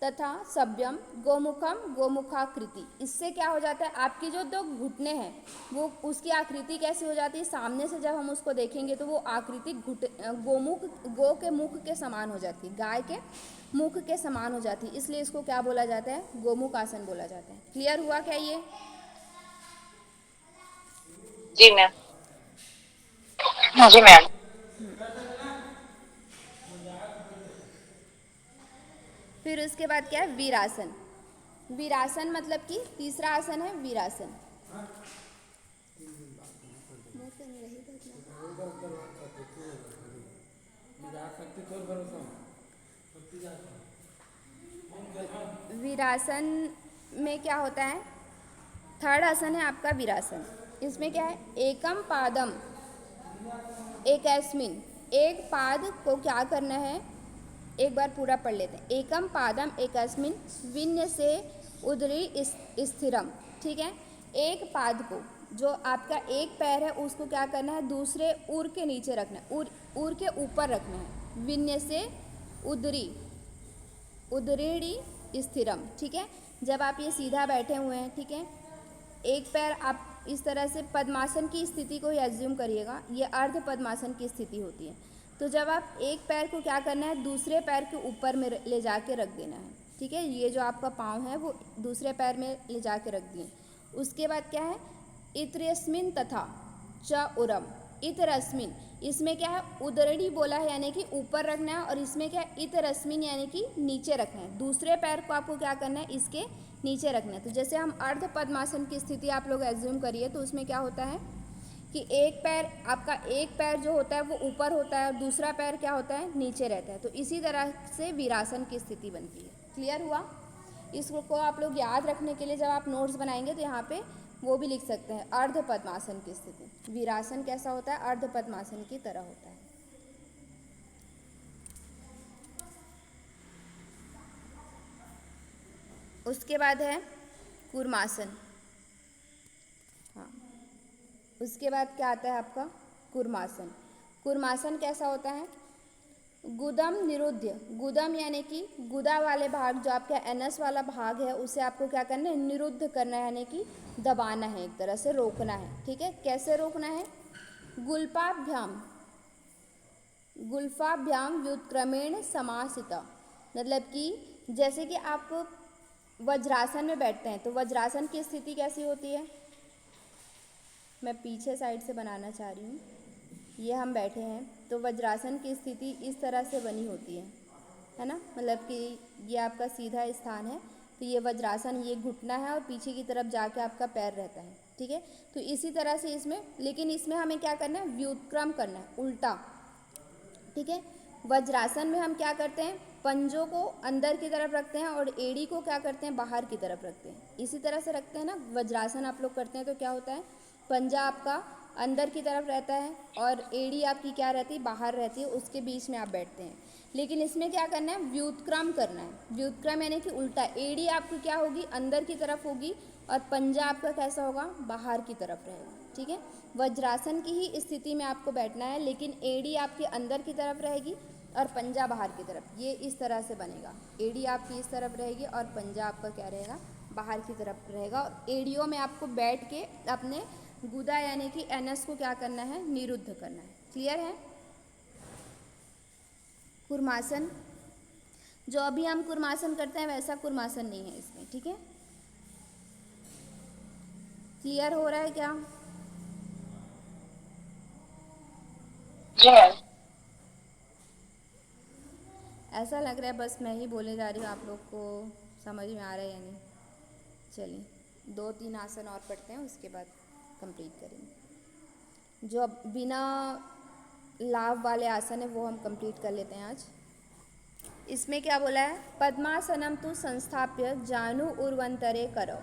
Speaker 1: तथा सभ्यम गोमुखम गोमुखाकृति। इससे क्या हो जाता है, आपकी जो दो घुटने हैं वो, उसकी आकृति कैसी हो जाती है, सामने से जब हम उसको देखेंगे तो वो आकृति गोमुख, गो के मुख के समान हो जाती है, गाय के मुख के समान हो जाती है, इसलिए इसको क्या बोला जाता है, गोमुख आसन बोला जाता है। क्लियर हुआ क्या ये?
Speaker 2: जी मैम। जी मैम।
Speaker 1: फिर उसके बाद क्या है, वीरासन। वीरासन मतलब कि तीसरा आसन है वीरासन। वीरासन में क्या होता है, थर्ड आसन है आपका वीरासन। इसमें क्या है, एकम पादम एकस्मिन। एक पाद को क्या करना है, एक बार पूरा पढ़ लेते हैं। एकम पादम एकस्मिन विन्य से उदरी स्थिरम। ठीक है, एक पाद को, जो आपका एक पैर है उसको क्या करना है, दूसरे ऊर के नीचे रखना है, ऊर के ऊपर रखना है। विन्य से उदरी, उदरीणी स्थिरम। ठीक है, जब आप ये सीधा बैठे हुए हैं, ठीक है, एक पैर आप इस तरह से पद्मासन की स्थिति को एज्यूम करिएगा, ये अर्ध पद्मासन की स्थिति होती है। तो जब आप एक पैर को क्या करना है, दूसरे पैर के ऊपर में ले जाके रख देना है। ठीक है, ये जो आपका पाँव है वो दूसरे पैर में ले जाके रख दिए। उसके बाद क्या है, इत्रस्मिन तथा च उरम। इतरस्मिन, इसमें क्या है, उदरणी बोला है यानी कि ऊपर रखना है, और इसमें क्या है, इतरस्मिन यानी कि नीचे रखना है। दूसरे पैर को आपको क्या करना है, इसके नीचे रखना है। तो जैसे हम अर्ध पद्मासन की स्थिति आप लोग एज्यूम करिए, तो उसमें क्या होता है कि एक पैर, आपका एक पैर जो होता है वो ऊपर होता है और दूसरा पैर क्या होता है, नीचे रहता है। तो इसी तरह से वीरासन की स्थिति बनती है। क्लियर हुआ? इसको आप लोग याद रखने के लिए जब आप नोट्स बनाएंगे तो यहाँ पे वो भी लिख सकते हैं, अर्ध पद्मासन की स्थिति। वीरासन कैसा होता है, अर्ध पद्मासन की तरह होता है। उसके बाद है कूर्मासन। हाँ, उसके बाद क्या आता है आपका, कूर्मासन। कूर्मासन कैसा होता है, गुदम निरुद्ध। गुदम यानी कि गुदा वाले भाग, जो आपका एनस वाला भाग है, उसे आपको क्या करना है, निरुद्ध करना है, यानी कि दबाना है, एक तरह से रोकना है। ठीक है, कैसे रोकना है, गुल्फाभ्याम, गुल्फाभ्याम व्युत्क्रमेण समासिता। मतलब कि जैसे कि आप वज्रासन में बैठते हैं, तो वज्रासन की स्थिति कैसी होती है, मैं पीछे साइड से बनाना चाह रही हूँ। ये हम बैठे हैं तो वज्रासन की स्थिति इस तरह से बनी होती है ना, मतलब कि ये आपका सीधा स्थान है, तो ये वज्रासन, ये घुटना है और पीछे की तरफ जाके आपका पैर रहता है, ठीक है। तो इसी तरह से इसमें, लेकिन इसमें हमें क्या करना है, व्युत्क्रम करना है, उल्टा, ठीक है। वज्रासन में हम क्या करते हैं, पंजों को अंदर की तरफ रखते हैं और एड़ी को क्या करते हैं, बाहर की तरफ रखते हैं। इसी तरह से रखते हैं ना, वज्रासन आप लोग करते हैं तो क्या होता है, पंजा आपका अंदर की तरफ रहता है और एड़ी आपकी क्या रहती है, बाहर रहती है, उसके बीच में आप बैठते हैं। लेकिन इसमें क्या करना है, व्युत्क्रम करना है। व्युत्क्रम यानी कि उल्टा, एड़ी आपकी क्या होगी, अंदर की तरफ होगी और पंजा आपका कैसा होगा, बाहर की तरफ रहेगा, ठीक है। वज्रासन की ही स्थिति में आपको बैठना है, लेकिन एड़ी आपकी अंदर की तरफ रहेगी और पंजा बाहर की तरफ। ये इस तरह से बनेगा, एड़ी आपकी इस तरफ रहेगी और पंजा आपका क्या रहेगा, बाहर की तरफ रहेगा। और एड़ियों में आपको बैठ के अपने गुदा यानी कि एनस को क्या करना है, निरुद्ध करना है। क्लियर है। कुर्मासन, जो अभी हम कुर्मासन करते हैं वैसा कुर्मासन नहीं है इसमें, ठीक है। क्लियर हो रहा है क्या?
Speaker 2: जी मैम।
Speaker 1: ऐसा लग रहा है बस मैं ही बोले जा रही हूँ, आप लोग को समझ में आ रहा है या नहीं? चलिए 2-3 आसन और पढ़ते हैं, उसके बाद कंप्लीट करेंगे। जो अब बिना लाभ वाले आसन है वो हम कंप्लीट कर लेते हैं आज। इसमें क्या बोला है, पद्मासनम तु संस्थाप्य जानु उर्वंतरे करो।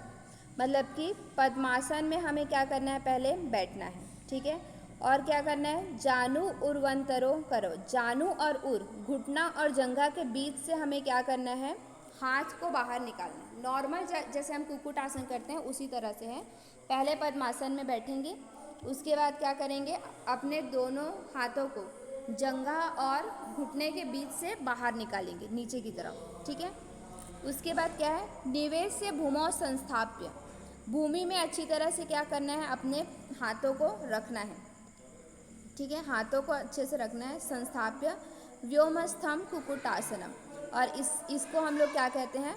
Speaker 1: मतलब कि पद्मासन में हमें क्या करना है, पहले बैठना है, ठीक है। और क्या करना है, जानु उर्वंतरो करो। जानु और उर, घुटना और जंघा के बीच से हमें क्या करना है, हाथ को बाहर निकालना है। नॉर्मल जैसे हम कुक्कुट आसन करते हैं उसी तरह से है। पहले पद्मासन में बैठेंगे, उसके बाद क्या करेंगे, अपने दोनों हाथों को जंघा और घुटने के बीच से बाहर निकालेंगे नीचे की तरफ, ठीक है। उसके बाद क्या है, निवेश से भूमौ संस्थाप्य, भूमि में अच्छी तरह से क्या करना है, अपने हाथों को रखना है, ठीक है। हाथों को अच्छे से रखना है। संस्थाप्य व्योमस्थम कुक्कुटासनम, और इसको हम लोग क्या कहते हैं,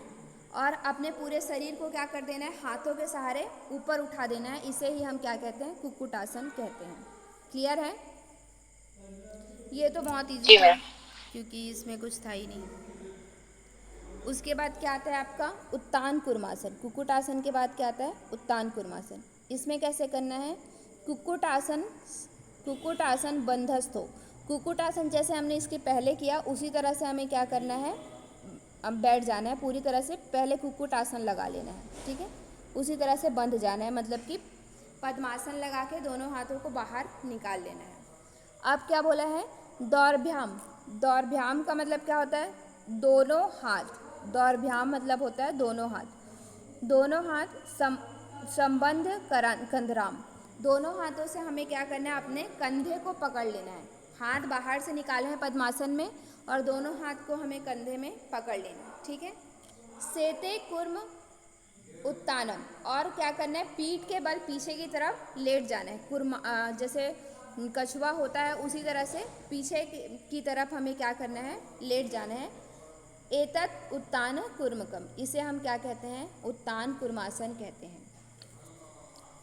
Speaker 1: और अपने पूरे शरीर को क्या कर देना है, हाथों के सहारे ऊपर उठा देना है। इसे ही हम क्या कहते हैं, कुक्कुटासन कहते हैं। क्लियर है। ये तो बहुत इजी
Speaker 2: जी
Speaker 1: था
Speaker 2: मैम।
Speaker 1: क्योंकि इसमें कुछ था ही नहीं। उसके बाद क्या आता है आपका, उत्तान कुर्मासन। कुक्कुट आसन के बाद क्या आता है, उत्तान कुर्मासन। इसमें कैसे करना है, कुक्कुट आसन बंधस्थ हो। कुक्कुट आसन जैसे हमने इसके पहले किया उसी तरह से हमें क्या करना है, अब बैठ जाना है पूरी तरह से। पहले कुक्कुट आसन लगा लेना है, ठीक है। उसी तरह से बंध जाना है, मतलब कि पद्मासन लगा के दोनों हाथों को बाहर निकाल लेना है। अब क्या बोला है, दौर्भ्याम। दौर्भ्याम का मतलब क्या होता है, दोनों हाथ। दौर्भ्याम मतलब होता है दोनों हाथ। दोनों हाथ संबंध कंधराम, दोनों हाथों से हमें क्या करना है, अपने कंधे को पकड़ लेना है। हाथ बाहर से निकाले हैं पद्मासन में और दोनों हाथ को हमें कंधे में पकड़ लेना है, ठीक है। सेते कुर्म उत्तानम, और क्या करना है, पीठ के बल पीछे की तरफ लेट जाना है। कुर्मा जैसे कछुआ होता है उसी तरह से पीछे की तरफ हमें क्या करना है, लेट जाना है। एतत् उत्तान कुर्मकम, इसे हम क्या कहते हैं, उत्तान कुर्मासन कहते हैं,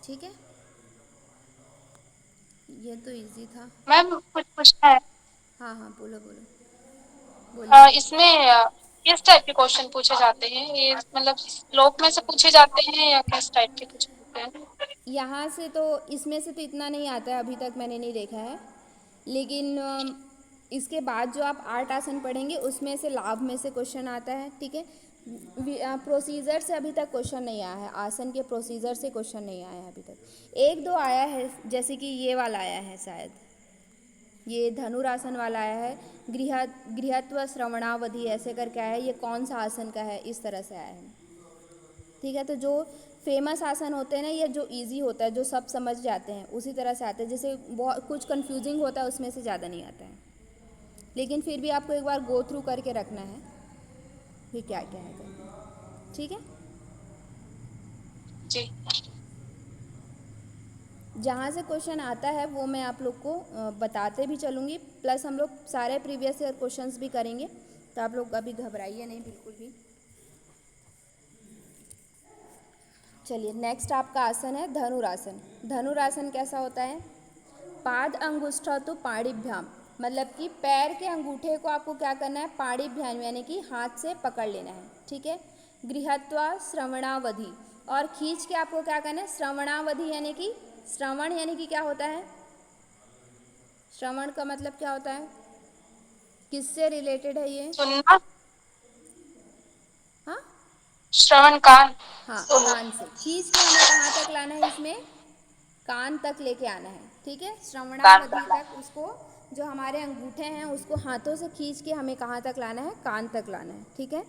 Speaker 1: ठीक है। ये तो इजी था।
Speaker 2: मैम कुछ पूछना है।
Speaker 1: हाँ हाँ, बोलो बोलो बोलिए।
Speaker 2: इसमें किस टाइप के क्वेश्चन पूछे जाते हैं, ये मतलब श्लोक में से पूछे जाते हैं या किस टाइप के कुछ होते हैं?
Speaker 1: यहाँ से तो, इसमें से तो इतना नहीं आता है, अभी तक मैंने नहीं देखा है। लेकिन इसके बाद जो आप 8 आसन पढ़ेंगे उसमें से लाभ में से क्वेश्चन आता है, ठीक है। प्रोसीजर से अभी तक क्वेश्चन नहीं आया है, आसन के प्रोसीजर से क्वेश्चन नहीं आया है अभी तक। 1-2 आया है, जैसे कि ये वाला आया है शायद, ये धनुरासन वाला आया है, गृहत्व श्रवणावधि ऐसे करके आया है। ये कौन सा आसन का है, इस तरह से आया है, ठीक है। तो जो फेमस आसन होते हैं ना, ये जो इजी होता है, जो सब समझ जाते हैं उसी तरह से आते हैं। जैसे बहुत कुछ कंफ्यूजिंग होता है उसमें से ज़्यादा नहीं आता है, लेकिन फिर भी आपको एक बार गो थ्रू करके रखना है कि क्या क्या है करके, ठीक है।
Speaker 2: जी।
Speaker 1: जहाँ से क्वेश्चन आता है वो मैं आप लोग को बताते भी चलूँगी, प्लस हम लोग सारे प्रीवियस ईयर क्वेश्चंस भी करेंगे, तो आप लोग अभी घबराइए नहीं बिल्कुल भी। चलिए नेक्स्ट आपका आसन है धनुरासन। धनुरासन कैसा होता है, पाद अंगुष्ठ तो पाणिभ्याम, मतलब कि पैर के अंगूठे को आपको क्या करना है, पाणिभ्याम यानी कि हाथ से पकड़ लेना है, ठीक है। गृहत्वा श्रवणावधि, और खींच के आपको क्या करना है, श्रवणावधि यानी कि श्रवण यानी कि क्या होता है, श्रवण का मतलब क्या होता है, किससे रिलेटेड है ये,
Speaker 2: सुनना,
Speaker 1: हाँ
Speaker 2: श्रवण कान।
Speaker 1: हाँ, कान से खींच के हमें कहाँ तक लाना है, इसमें कान तक लेके आना है, ठीक है। श्रवणावधि तक उसको, जो हमारे अंगूठे हैं उसको हाथों से खींच के हमें कहाँ तक लाना है, कान तक लाना है, ठीक है।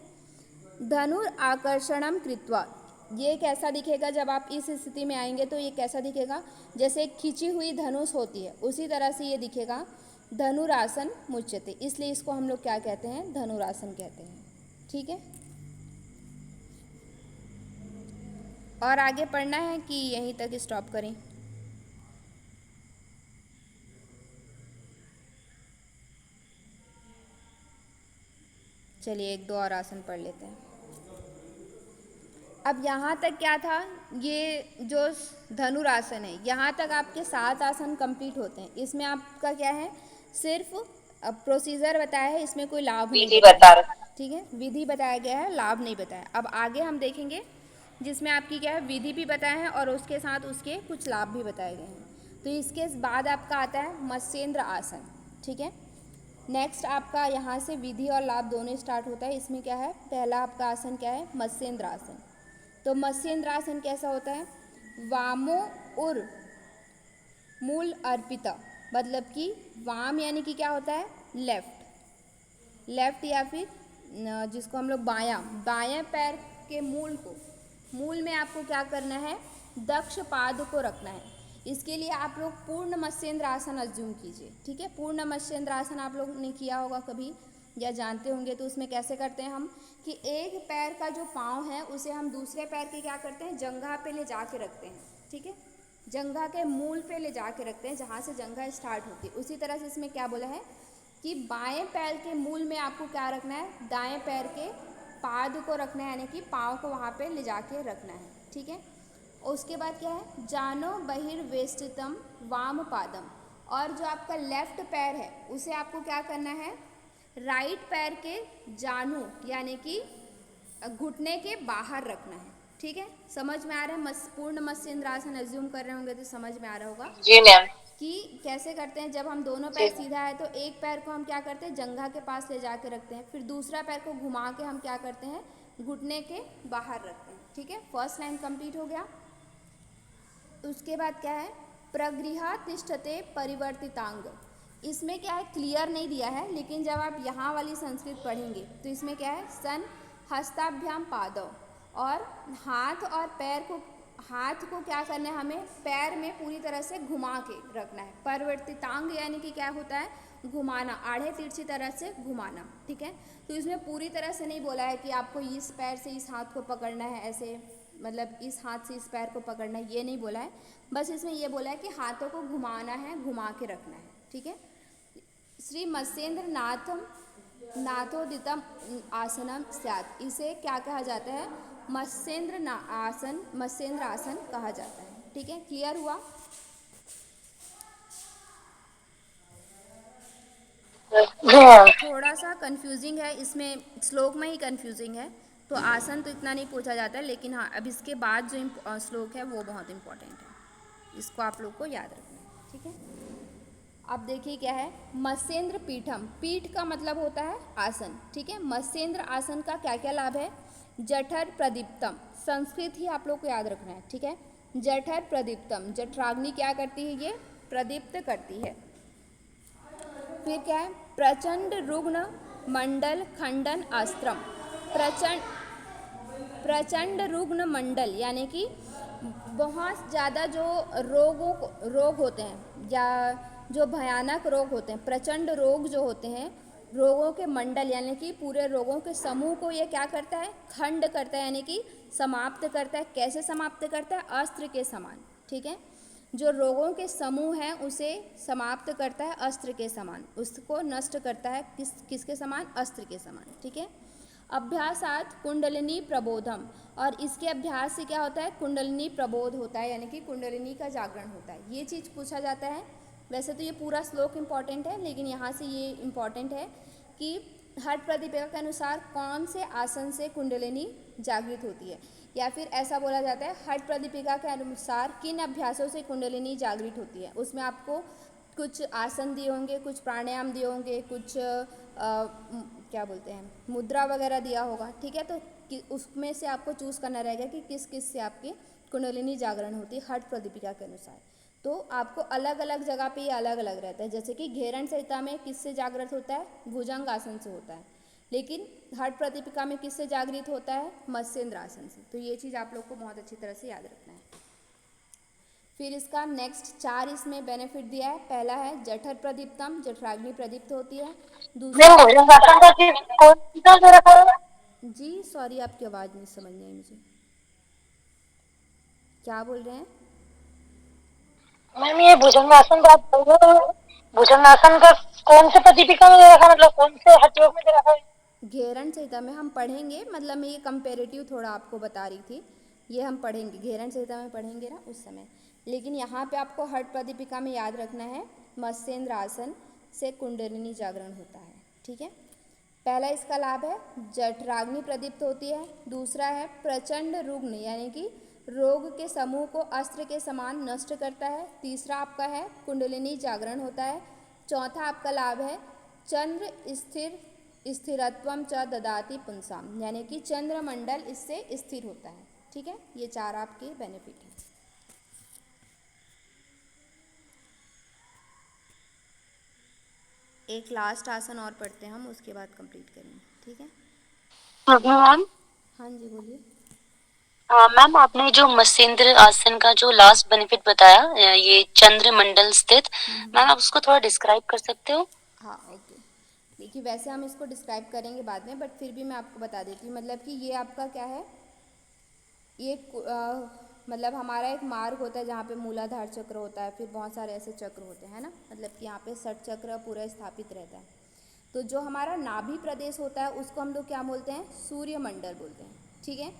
Speaker 1: धनुर आकर्षणम कृत्वा, ये कैसा दिखेगा जब आप इस स्थिति में आएंगे, तो ये कैसा दिखेगा, जैसे खिंची हुई धनुष होती है उसी तरह से ये दिखेगा। धनुरासन मुच्यते, इसलिए इसको हम लोग क्या कहते हैं, धनुरासन कहते हैं, ठीक है। और आगे पढ़ना है कि यहीं तक स्टॉप करें? चलिए एक दो और आसन पढ़ लेते हैं। अब यहाँ तक क्या था, ये जो धनुरासन है, यहाँ तक आपके 7 आसन कंप्लीट होते हैं। इसमें आपका क्या है, सिर्फ प्रोसीजर बताया है, इसमें कोई लाभ नहीं बताया, ठीक है, विधि बताया गया है, लाभ नहीं बताया। अब आगे हम देखेंगे जिसमें आपकी क्या है, विधि भी बताया है और उसके साथ उसके कुछ लाभ भी बताए गए हैं। तो इसके बाद आपका आता है मत्स्येंद्र आसन, ठीक है। नेक्स्ट आपका यहाँ से विधि और लाभ दोनों स्टार्ट होता है। इसमें क्या है, पहला आपका आसन क्या है, मत्स्येंद्र आसन। तो मत्स्येंद्र आसन कैसा होता है, वामो उर मूल अर्पिता, मतलब कि वाम यानी कि क्या होता है, लेफ्ट, लेफ्ट या फिर जिसको हम लोग बायां, बाएं पैर के मूल को, मूल में आपको क्या करना है, दक्ष पाद को रखना है। इसके लिए आप लोग पूर्ण मत्स्येंद्र आसन अज्यूम कीजिए, ठीक है। पूर्ण मत्स्येंद्र आसन आप लोग ने किया होगा कभी या जानते होंगे। तो उसमें कैसे करते हैं हम, कि एक पैर का जो पाँव है उसे हम दूसरे पैर के क्या करते हैं, जंघा पे ले जा के रखते हैं, ठीक है, जंघा के मूल पे ले जा के रखते हैं, जहाँ से जंघा स्टार्ट होती है। उसी तरह से इसमें क्या बोला है कि बाएं पैर के मूल में आपको क्या रखना है, दाएं पैर के पाद को रखना है, यानी कि पाँव को वहाँ पे ले जाके रखना है, ठीक है। उसके बाद क्या है, जानो बहिर्वेष्टितम वाम पादम, और जो आपका लेफ्ट पैर है उसे आपको क्या करना है, राइट पैर के जानू यानी कि घुटने के बाहर रखना है, ठीक है। समझ में आ रहा है, पूर्ण मत्स्येंद्र आसन अज्यूम कर रहे होंगे तो समझ में आ रहा होगा
Speaker 2: जी मैम।
Speaker 1: कि कैसे करते हैं। जब हम दोनों पैर सीधा है तो एक पैर को हम क्या करते हैं, जंघा के पास ले जाके रखते हैं, फिर दूसरा पैर को घुमा के हम क्या करते हैं, घुटने के बाहर रखते हैं, ठीक है। फर्स्ट लाइन कंप्लीट हो गया। उसके बाद क्या है, प्रगृहा तिष्ठते परिवर्तितांग, इसमें क्या है, क्लियर नहीं दिया है, लेकिन जब आप यहाँ वाली संस्कृत पढ़ेंगे तो इसमें क्या है, सन हस्ताभ्याम पादव, और हाथ और पैर को, हाथ को क्या करना है, हमें पैर में पूरी तरह से घुमा के रखना है। परिवर्तितांग यानी कि क्या होता है, घुमाना, आड़े तिरछी तरह से घुमाना, ठीक है। तो इसमें पूरी तरह से नहीं बोला है कि आपको इस पैर से इस हाथ को पकड़ना है, ऐसे मतलब इस हाथ से इस पैर को पकड़ना है, ये नहीं बोला है। बस इसमें ये बोला है कि हाथों को घुमाना है, घुमा के रखना है, ठीक है। श्री मत्स्येंद्र नाथम नाथोदितम आसनम स्यात्, इसे क्या कहा जाता है, मत्स्येंद्र आसन, मत्स्येंद्र आसन कहा जाता है, ठीक है। क्लियर हुआ? थोड़ा सा कंफ्यूजिंग है, इसमें श्लोक में ही कंफ्यूजिंग है, तो आसन तो इतना नहीं पूछा जाता है, लेकिन हाँ अब इसके बाद जो श्लोक है वो बहुत इम्पोर्टेंट है, इसको आप लोग को याद रखना है, ठीक है। अब देखिए क्या है, मत्स्येंद्र पीठम, पीठ का मतलब होता है आसन, ठीक है। मत्स्येंद्र आसन का क्या क्या लाभ है, जठर प्रदीप्तम, संस्कृत ही आप लोग को याद रखना है, ठीक है। जठर प्रदीप्तम, जठराग्नि क्या करती है, ये प्रदीप्त करती है। फिर क्या है, प्रचंड रुग्ण मंडल खंडन अस्त्रम, प्रचंड रुग्ण मंडल यानी कि बहुत ज़्यादा जो रोग होते हैं या जो भयानक रोग होते हैं, प्रचंड रोग जो होते हैं, रोगों के मंडल यानी कि पूरे रोगों के समूह को ये क्या करता है, खंड करता है, यानी कि समाप्त करता है। कैसे समाप्त करता है, अस्त्र के समान, ठीक है। जो रोगों के समूह हैं उसे समाप्त करता है अस्त्र के समान, उसको नष्ट करता है किसके समान, अस्त्र के समान, ठीक है। अभ्यासात कुंडलिनी प्रबोधम, और इसके अभ्यास से क्या होता है, कुंडलिनी प्रबोध होता है, यानी कि कुंडलिनी का जागरण होता है। ये चीज़ पूछा जाता है। वैसे तो ये पूरा श्लोक इम्पॉर्टेंट है, लेकिन यहाँ से ये इम्पॉर्टेंट है कि हठ प्रदीपिका के अनुसार कौन से आसन से कुंडलिनी जागृत होती है, या फिर ऐसा बोला जाता है हठ प्रदीपिका के अनुसार किन अभ्यासों से कुंडलिनी जागृत होती है। उसमें आपको कुछ आसन दिए होंगे, कुछ प्राणायाम दिए होंगे, कुछ क्या बोलते हैं मुद्रा वगैरह दिया होगा, ठीक है। तो उसमें से आपको चूज़ करना रहेगा कि किस किस से आपकी कुंडलिनी जागरण होती है हठ प्रदीपिका के अनुसार। तो आपको अलग अलग जगह पे ये अलग अलग रहता है, जैसे कि घेरण संहिता में किससे जागृत होता है, भुजंग आसन से होता है, लेकिन हठ प्रदीपिका में किससे जागृत होता है, मत्स्येंद्र आसन से। तो ये चीज़ आप लोग को बहुत अच्छी तरह से याद रखना है। फिर इसका नेक्स्ट 4 इसमें बेनिफिट दिया है। पहला है जठर प्रदीप्तम, जठराग्नि प्रदीप्त होती है। दूसरा जी सॉरी आपकी आवाज़ नहीं समझ नहीं आई मुझे, क्या बोल रहे हैं
Speaker 3: मैम? ये भुजंगासन का आप बोल रहे हो, भुजंगासन का कौन से प्रदीपिका में दे रखा है, मतलब कौन से हठ योग में दे रखा है?
Speaker 1: घेरण संहिता में हम पढ़ेंगे, मतलब मैं ये कंपेरेटिव थोड़ा आपको बता रही थी, ये हम पढ़ेंगे घेरण संहिता में पढ़ेंगे ना उस समय। लेकिन यहाँ पे आपको हठ प्रदीपिका में याद रखना है मत्स्येंद्र आसन से कुंडलिनी जागरण होता है, ठीक है। पहला इसका लाभ है जठराग्नि प्रदीप्त होती है। दूसरा है प्रचंड रुग्ण यानी कि रोग के समूह को अस्त्र के समान नष्ट करता है। तीसरा आपका है कुंडलिनी जागरण होता है। चौथा आपका लाभ है चंद्र स्थिरत्वम च ददाति पुंसाम, यानी कि चंद्रमंडल इससे स्थिर होता है, ठीक है। ये 4 आपके बेनिफिट हैं। एक लास्ट आसन और पढ़ते हैं हम, उसके बाद कंप्लीट करेंगे, ठीक है।
Speaker 3: मैम
Speaker 1: हाँ जी बोलिए।
Speaker 3: मैम, आपने जो मत्स्येंद्र आसन का जो लास्ट बेनिफिट बताया, ये चंद्र मंडल स्थित, मैम आप उसको थोड़ा डिस्क्राइब कर सकते हो?
Speaker 1: हाँ ओके, देखिए वैसे हम इसको डिस्क्राइब करेंगे बाद में, बट फिर भी मैं आपको बता देती हूँ। मतलब कि ये आपका क्या है, ये मतलब हमारा एक मार्ग होता है जहाँ पे मूलाधार चक्र होता है, फिर बहुत सारे ऐसे चक्र होते हैं ना, मतलब कि यहाँ पे षट चक्र पूरा स्थापित रहता है। तो जो हमारा नाभि प्रदेश होता है उसको हम लोग क्या बोलते हैं, सूर्य मंडल बोलते हैं, ठीक है।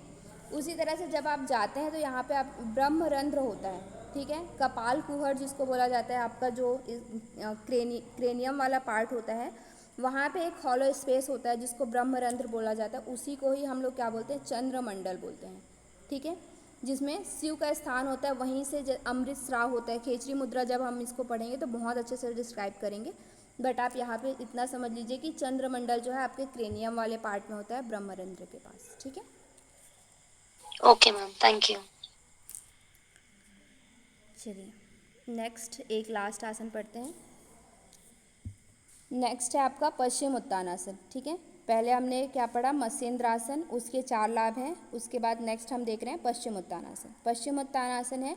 Speaker 1: उसी तरह से जब आप जाते हैं तो यहाँ पे आप ब्रह्मरंध्र होता है, ठीक है। कपाल कुहर जिसको बोला जाता है, आपका जो क्रेनियम वाला पार्ट होता है, वहाँ पे एक हॉलो स्पेस होता है जिसको ब्रह्मरंध्र बोला जाता है, उसी को ही हम लोग क्या बोलते हैं, चंद्रमंडल बोलते हैं, ठीक है। जिसमें शिव का स्थान होता है, वहीं से अमृत स्राव होता है। खेचरी मुद्रा जब हम इसको पढ़ेंगे तो बहुत अच्छे से डिस्क्राइब करेंगे, बट आप यहाँ पे इतना समझ लीजिए कि चंद्रमंडल जो है आपके क्रेनियम वाले पार्ट में होता है, ब्रह्मरंध्र के पास, ठीक है।
Speaker 3: Okay ma'am, thank you.
Speaker 1: चलिए नेक्स्ट एक लास्ट आसन पढ़ते हैं। नेक्स्ट है आपका पश्चिम उत्तानासन, ठीक है। पहले हमने क्या पढ़ा, मत्स्येंद्र आसन, उसके 4 लाभ हैं। उसके बाद नेक्स्ट हम देख रहे हैं पश्चिम उत्तानासन। पश्चिम उत्तानासन है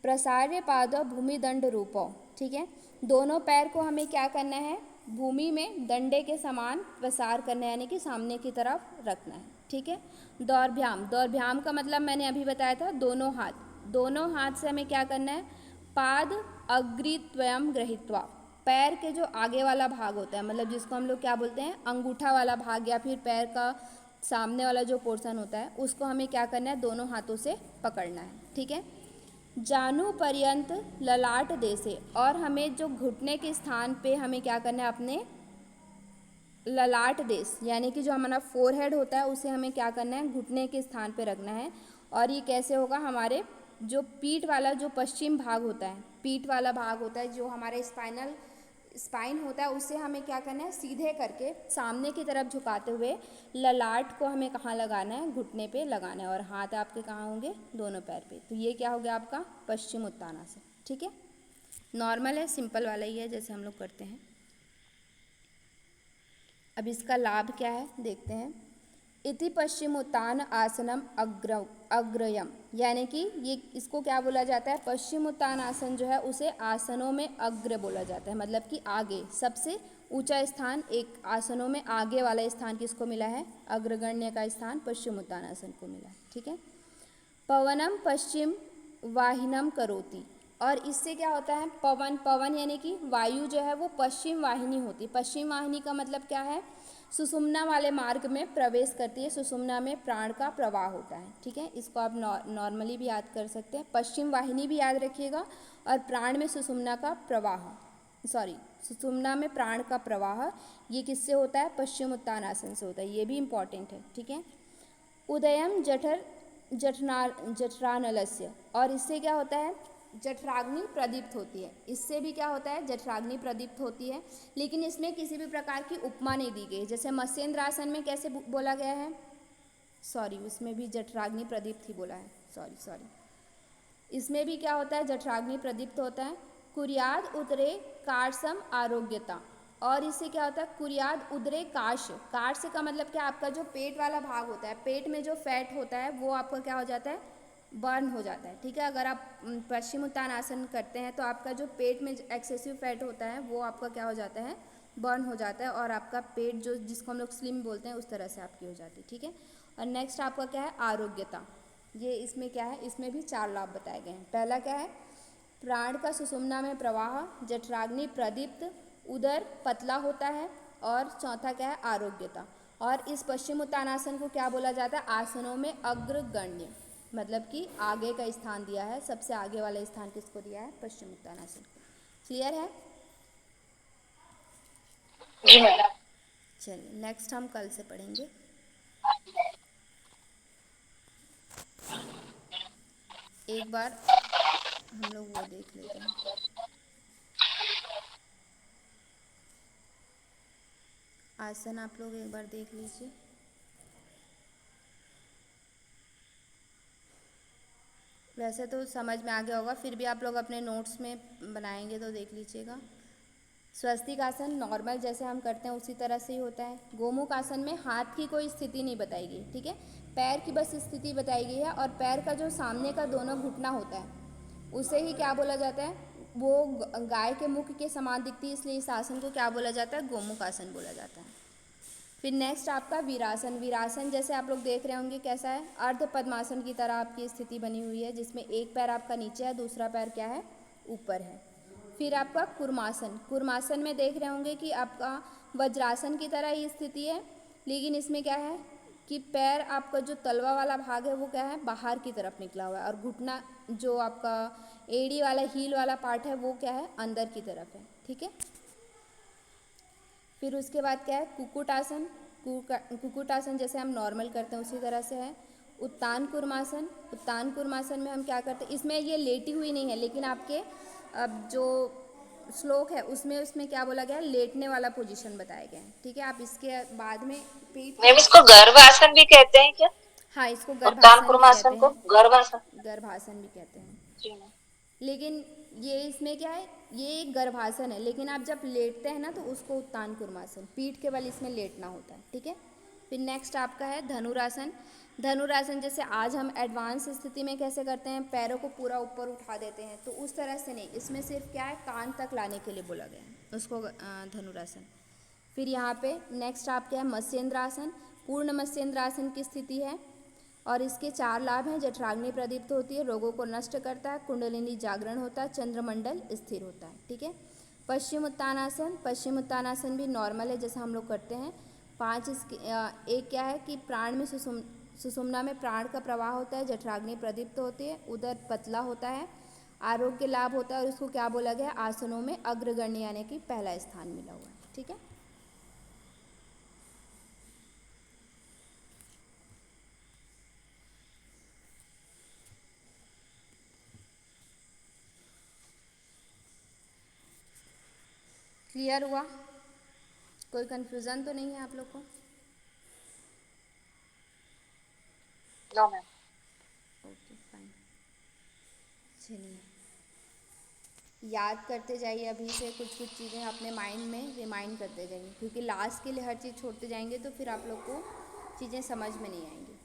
Speaker 1: प्रसार्य पादो भूमि दंड रूपो, ठीक है। दोनों पैर को हमें क्या करना है, भूमि में डंडे के समान प्रसार करना है, यानी कि सामने की तरफ रखना है, ठीक है। दौर्भ्याम, दौर्भ्याम का मतलब मैंने अभी बताया था, दोनों हाथ, दोनों हाथ से हमें क्या करना है, पाद अग्रित्वयम गृहीत्वा, पैर के जो आगे वाला भाग होता है, मतलब जिसको हम लोग क्या बोलते हैं, अंगूठा वाला भाग, या फिर पैर का सामने वाला जो पोर्शन होता है, उसको हमें क्या करना है, दोनों हाथों से पकड़ना है, ठीक है। जानु पर्यंत ललाट देसे, और हमें जो घुटने के स्थान पे हमें क्या करना है, अपने ललाट देश यानी कि जो हमारा फोरहेड होता है उसे हमें क्या करना है, घुटने के स्थान पे रखना है। और ये कैसे होगा, हमारे जो पीठ वाला जो पश्चिम भाग होता है, पीठ वाला भाग होता है, जो हमारे स्पाइन होता है, उसे हमें क्या करना है, सीधे करके सामने की तरफ झुकाते हुए ललाट को हमें कहाँ लगाना है, घुटने पे लगाना है, और हाथ आपके कहाँ होंगे, दोनों पैर पे। तो ये क्या हो गया आपका पश्चिम उत्तानासन, ठीक है। नॉर्मल है, सिंपल वाला ही है जैसे हम लोग करते हैं। अब इसका लाभ क्या है देखते हैं। इति पश्चिमोत्तान आसनम अग्रयम, यानी कि ये इसको क्या बोला जाता है, पश्चिमोत्तान आसन जो है उसे आसनों में अग्र बोला जाता है, मतलब कि आगे, सबसे ऊंचा स्थान, एक आसनों में आगे वाला स्थान किसको मिला है, अग्रगण्य का स्थान पश्चिमोत्तान आसन को मिला है, ठीक है। पवनम पश्चिम वाहिनम करोति, और इससे क्या होता है, पवन, पवन यानी कि वायु जो है वो पश्चिम वाहिनी होती है। पश्चिम वाहिनी का मतलब क्या है, सुषुम्ना वाले मार्ग में प्रवेश करती है, सुषुम्ना में प्राण का प्रवाह होता है, ठीक है। इसको आप नॉर्मली भी याद कर सकते हैं, पश्चिम वाहिनी भी याद रखिएगा, और प्राण में सुषुम्ना का प्रवाह, सॉरी, सुषुम्ना में प्राण का प्रवाह ये किससे होता है? पश्चिम उत्तानासन से होता है, ये भी इम्पॉर्टेंट है, ठीक है। उदयम जठरानलस्य, और इससे क्या होता है? जठराग्नि प्रदीप्त होती है, इससे भी क्या होता है? जठराग्नि प्रदीप्त होती है, लेकिन इसमें किसी भी प्रकार की उपमा नहीं दी गई। जैसे मत्स्येंद्र आसन में कैसे बोला गया है? सॉरी, उसमें भी जठराग्नि प्रदीप्त ही बोला है, सॉरी। इसमें भी क्या होता है? जठराग्नि प्रदीप्त होता है। कुर्याद उदरे कार्सम आरोग्यता, और इससे क्या होता है? कुर्याद उदरे कार्श, कार्श का मतलब क्या? आपका जो पेट वाला भाग होता है, पेट में जो फैट होता है वो आपका क्या हो जाता है? बर्न हो जाता है, ठीक है। अगर आप पश्चिम उत्तानासन करते हैं तो आपका जो पेट में एक्सेसिव फैट होता है वो आपका क्या हो जाता है? बर्न हो जाता है, और आपका पेट जो जिसको हम लोग स्लिम बोलते हैं उस तरह से आपकी हो जाती है, ठीक है। और नेक्स्ट आपका क्या है? आरोग्यता। ये इसमें क्या है? इसमें भी 4 लाभ बताए गए हैं। पहला क्या है? प्राण का सुषुम्ना में प्रवाह, जठराग्नि प्रदीप्त, उदर पतला होता है, और चौथा क्या है? आरोग्यता। और इस पश्चिम उत्तानासन को क्या बोला जाता है? आसनों में अग्रगण्य, मतलब कि आगे का स्थान दिया है, सबसे आगे वाला स्थान किसको दिया है? पश्चिम उत्तानासन को। क्लियर है?
Speaker 2: जी मैडम।
Speaker 1: चलिए नेक्स्ट हम कल से पढ़ेंगे। एक बार हम लोग वो देख लेते हैं, आसन आप लोग एक बार देख लीजिए। वैसे तो समझ में आ गया होगा, फिर भी आप लोग अपने नोट्स में बनाएंगे तो देख लीजिएगा। स्वस्तिक आसन नॉर्मल जैसे हम करते हैं उसी तरह से ही होता है। गोमुख आसन में हाथ की कोई स्थिति नहीं बताई गई, ठीक है, पैर की बस स्थिति बताई गई है, और पैर का जो सामने का दोनों घुटना होता है उसे ही क्या बोला जाता है? वो गाय के मुख के समान दिखती है, इसलिए इस आसन को क्या बोला जाता है? गोमुख आसन बोला जाता है। फिर नेक्स्ट आपका वीरासन। वीरासन जैसे आप लोग देख रहे होंगे कैसा है? अर्ध पद्मासन की तरह आपकी स्थिति बनी हुई है, जिसमें एक पैर आपका नीचे है, दूसरा पैर क्या है? ऊपर है। फिर आपका कुर्मासन। कुर्मासन में देख रहे होंगे कि आपका वज्रासन की तरह ही स्थिति है, लेकिन इसमें क्या है कि पैर आपका जो तलवा वाला भाग है वो क्या है? बाहर की तरफ निकला हुआ है, और घुटना जो आपका एड़ी वाला हील वाला पार्ट है वो क्या है? अंदर की तरफ है, ठीक है। फिर उसके बाद क्या है? कुक्कुट आसन। कुक्कुट आसन जैसे हम नॉर्मल करते हैं उसी तरह से है। उत्तान कुर्मासन। उत्तान कुर्मासन में हम क्या करते हैं? इसमें ये लेटी हुई नहीं है, लेकिन आपके अब जो श्लोक है उसमें क्या बोला गया है? लेटने वाला पोजीशन बताया गया है, ठीक है। आप इसके बाद में पीठ,
Speaker 2: मैम इसको गर्भासन भी कहते हैं क्या?
Speaker 1: हाँ, इसको
Speaker 2: उत्तान
Speaker 1: गर्भासन भी
Speaker 2: कुर्मासन
Speaker 1: कहते
Speaker 2: को
Speaker 1: हैं,
Speaker 2: गर्भासन।
Speaker 1: गर्भासन भी कहते हैं।
Speaker 2: जी मैम।
Speaker 1: लेकिन ये इसमें क्या है? ये एक गर्भासन है, लेकिन आप जब लेटते हैं ना तो उसको उत्तान कुर्मासन, पीठ के बल इसमें लेटना होता है, ठीक है। फिर नेक्स्ट आपका है धनुरासन। धनुरासन जैसे आज हम एडवांस स्थिति में कैसे करते हैं? पैरों को पूरा ऊपर उठा देते हैं, तो उस तरह से नहीं, इसमें सिर्फ क्या है? कान तक लाने के लिए बोला गया है उसको धनुरासन। फिर यहाँ पे नेक्स्ट आपका है मत्स्येंद्र आसन। पूर्ण मत्स्येंद्र आसन की स्थिति है, और इसके 4 लाभ हैं। जठराग्नि प्रदीप्त होती है, रोगों को नष्ट करता है, कुंडलिनी जागरण होता है, चंद्रमंडल स्थिर होता है, ठीक है। पश्चिम उत्तानासन। पश्चिम उत्तानासन भी नॉर्मल है जैसा हम लोग करते हैं। 5 इसके एक क्या है कि प्राण में सुषुम्ना में प्राण का प्रवाह होता है, जठराग्नि प्रदीप्त होती है, उदर पतला होता है, आरोग्य लाभ होता है, और उसको क्या बोला गया? आसनों में अग्रगण्य यानी कि पहला स्थान मिला हुआ है, ठीक है। क्लियर हुआ? कोई कंफ्यूजन तो नहीं है आप लोग को?
Speaker 2: No ma'am.
Speaker 1: Okay fine. चलिए याद करते जाइए, अभी से कुछ कुछ चीज़ें अपने माइंड में रिमाइंड करते जाइए, क्योंकि लास्ट के लिए हर चीज़ छोड़ते जाएंगे तो फिर आप लोग को चीज़ें समझ में नहीं आएंगी।